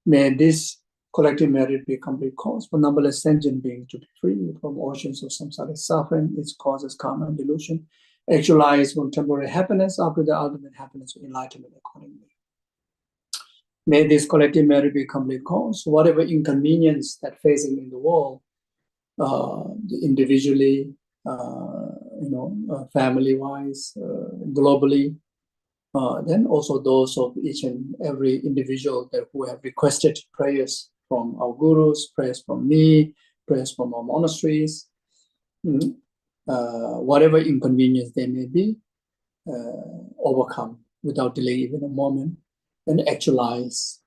may this collective merit be a complete cause for numberless sentient beings to be free from oceans of samsaric suffering, its causes, karma, and delusion, actualized from temporary happiness after the ultimate happiness of enlightenment accordingly. May this collective merit be a complete cause, whatever inconvenience that facing in the world, individually, family-wise, globally, then also those of each and every individual who have requested prayers from our gurus, prayers from me, prayers from our monasteries, whatever inconvenience they may be, overcome without delay even a moment, and actualize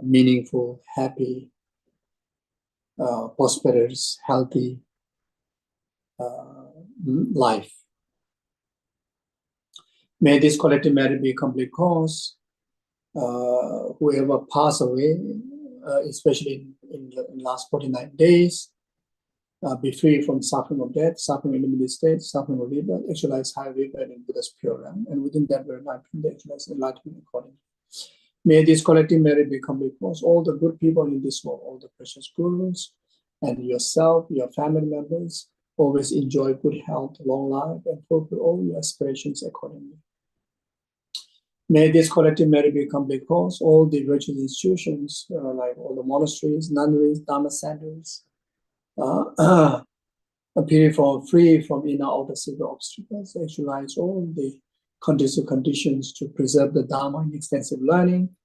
meaningful, happy, prosperous, healthy life. May this collective merit be a complete cause. Whoever passed away, especially in the last 49 days, be free from suffering of death, suffering in the middle state, suffering of rebirth, actualize high rebirth in Buddha's pure realm, and within that very life, they actualize enlightenment accordingly. May this collective merit be a complete cause. All the good people in this world, all the precious gurus, and yourself, your family members, always enjoy good health, long life, and fulfill all your aspirations accordingly. May this collective merit be a complete cause. All the virtuous institutions, like all the monasteries, nunneries, dharma centers, appear for free from inner outer civil obstacles, actualize all the conditions to preserve the Dharma in extensive learning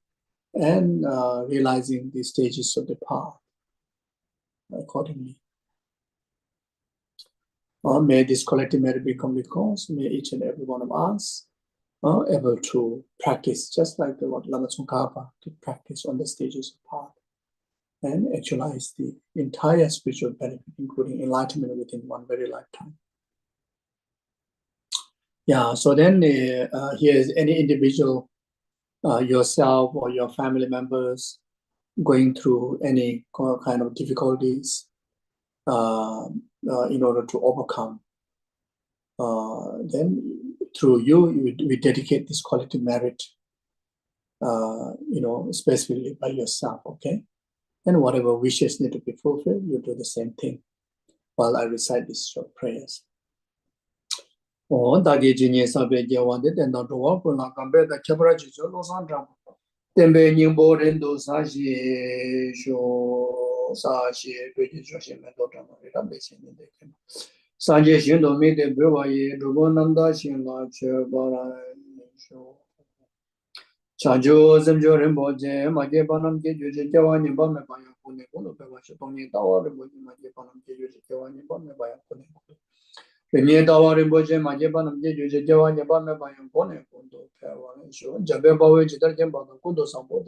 and realizing the stages of the path accordingly. May this collective merit become because may each and every one of us able to practice just like what Lama Tsongkhapa to practice on the stages of path and actualize the entire spiritual benefit, including enlightenment within one very lifetime. Yeah, so then here is any individual, yourself or your family members going through any kind of difficulties in order to overcome. Then through you, we dedicate this collective merit, specifically by yourself, okay? And whatever wishes need to be fulfilled, you do the same thing while I recite these short prayers. Dagi Jini Sabe Jawande, then not to walk on a cambe the Cabraji, Los Andram. Tembe Nimbo Rendo Sashi, Sho Sashi, Joshi Mendotra, Basin in the camp. Sanjay Shindo made the Brewaye, Rugonanda Shinla, Cherbara, Chanjo, Zemjo Remboje, Magebanam Geju, Jawani Bame by Pune, Puni Tower, Magebanam Geju, Jawani Bame by Pune. Remy Tower Remboje, Magebanam Geju, Jawani Bame by Pune, Jabeba, which is the Kundo Sampo.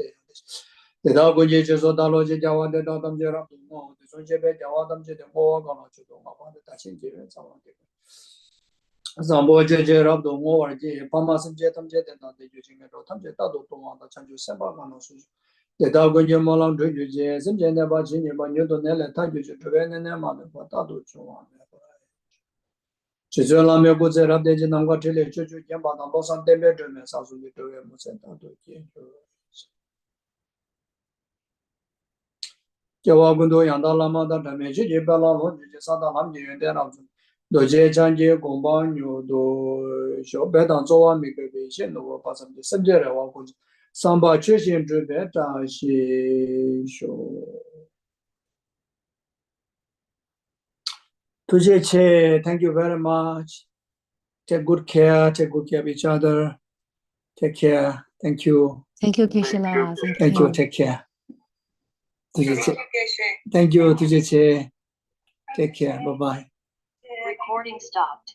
The dog which is so Daloji Jawa, the Dom Jera, the Sonjebe Jawadam, the Moa, the Tashin, Zambo Jera, the Moa, Pamas and Jetam Jet, and not the using a Rotam Jetado to want the Chanju Samba. The dog when you molan do you, and Jenna Virginia, but you don't know that you should train and a mother for Tadu Chuan. Chizola Mebuzera, the Jananga Chile, Chuchu, Yamba, Bosan, the bedroom, and South Victoria, Musenta. Jawagundo Yandalama, the Damage, Bella, Sadalam, the Doje Chanji, Gombanyo, do show better so on make a vision over Passam, the Sanjera, Samba Chishin to better, she show. Tujeche, thank you very much. Take good care of each other. Take care. Thank you. Thank you, Geshe-la. Thank you. Take care. Thank you, Tujeche. Take care. Bye-bye. Recording stopped.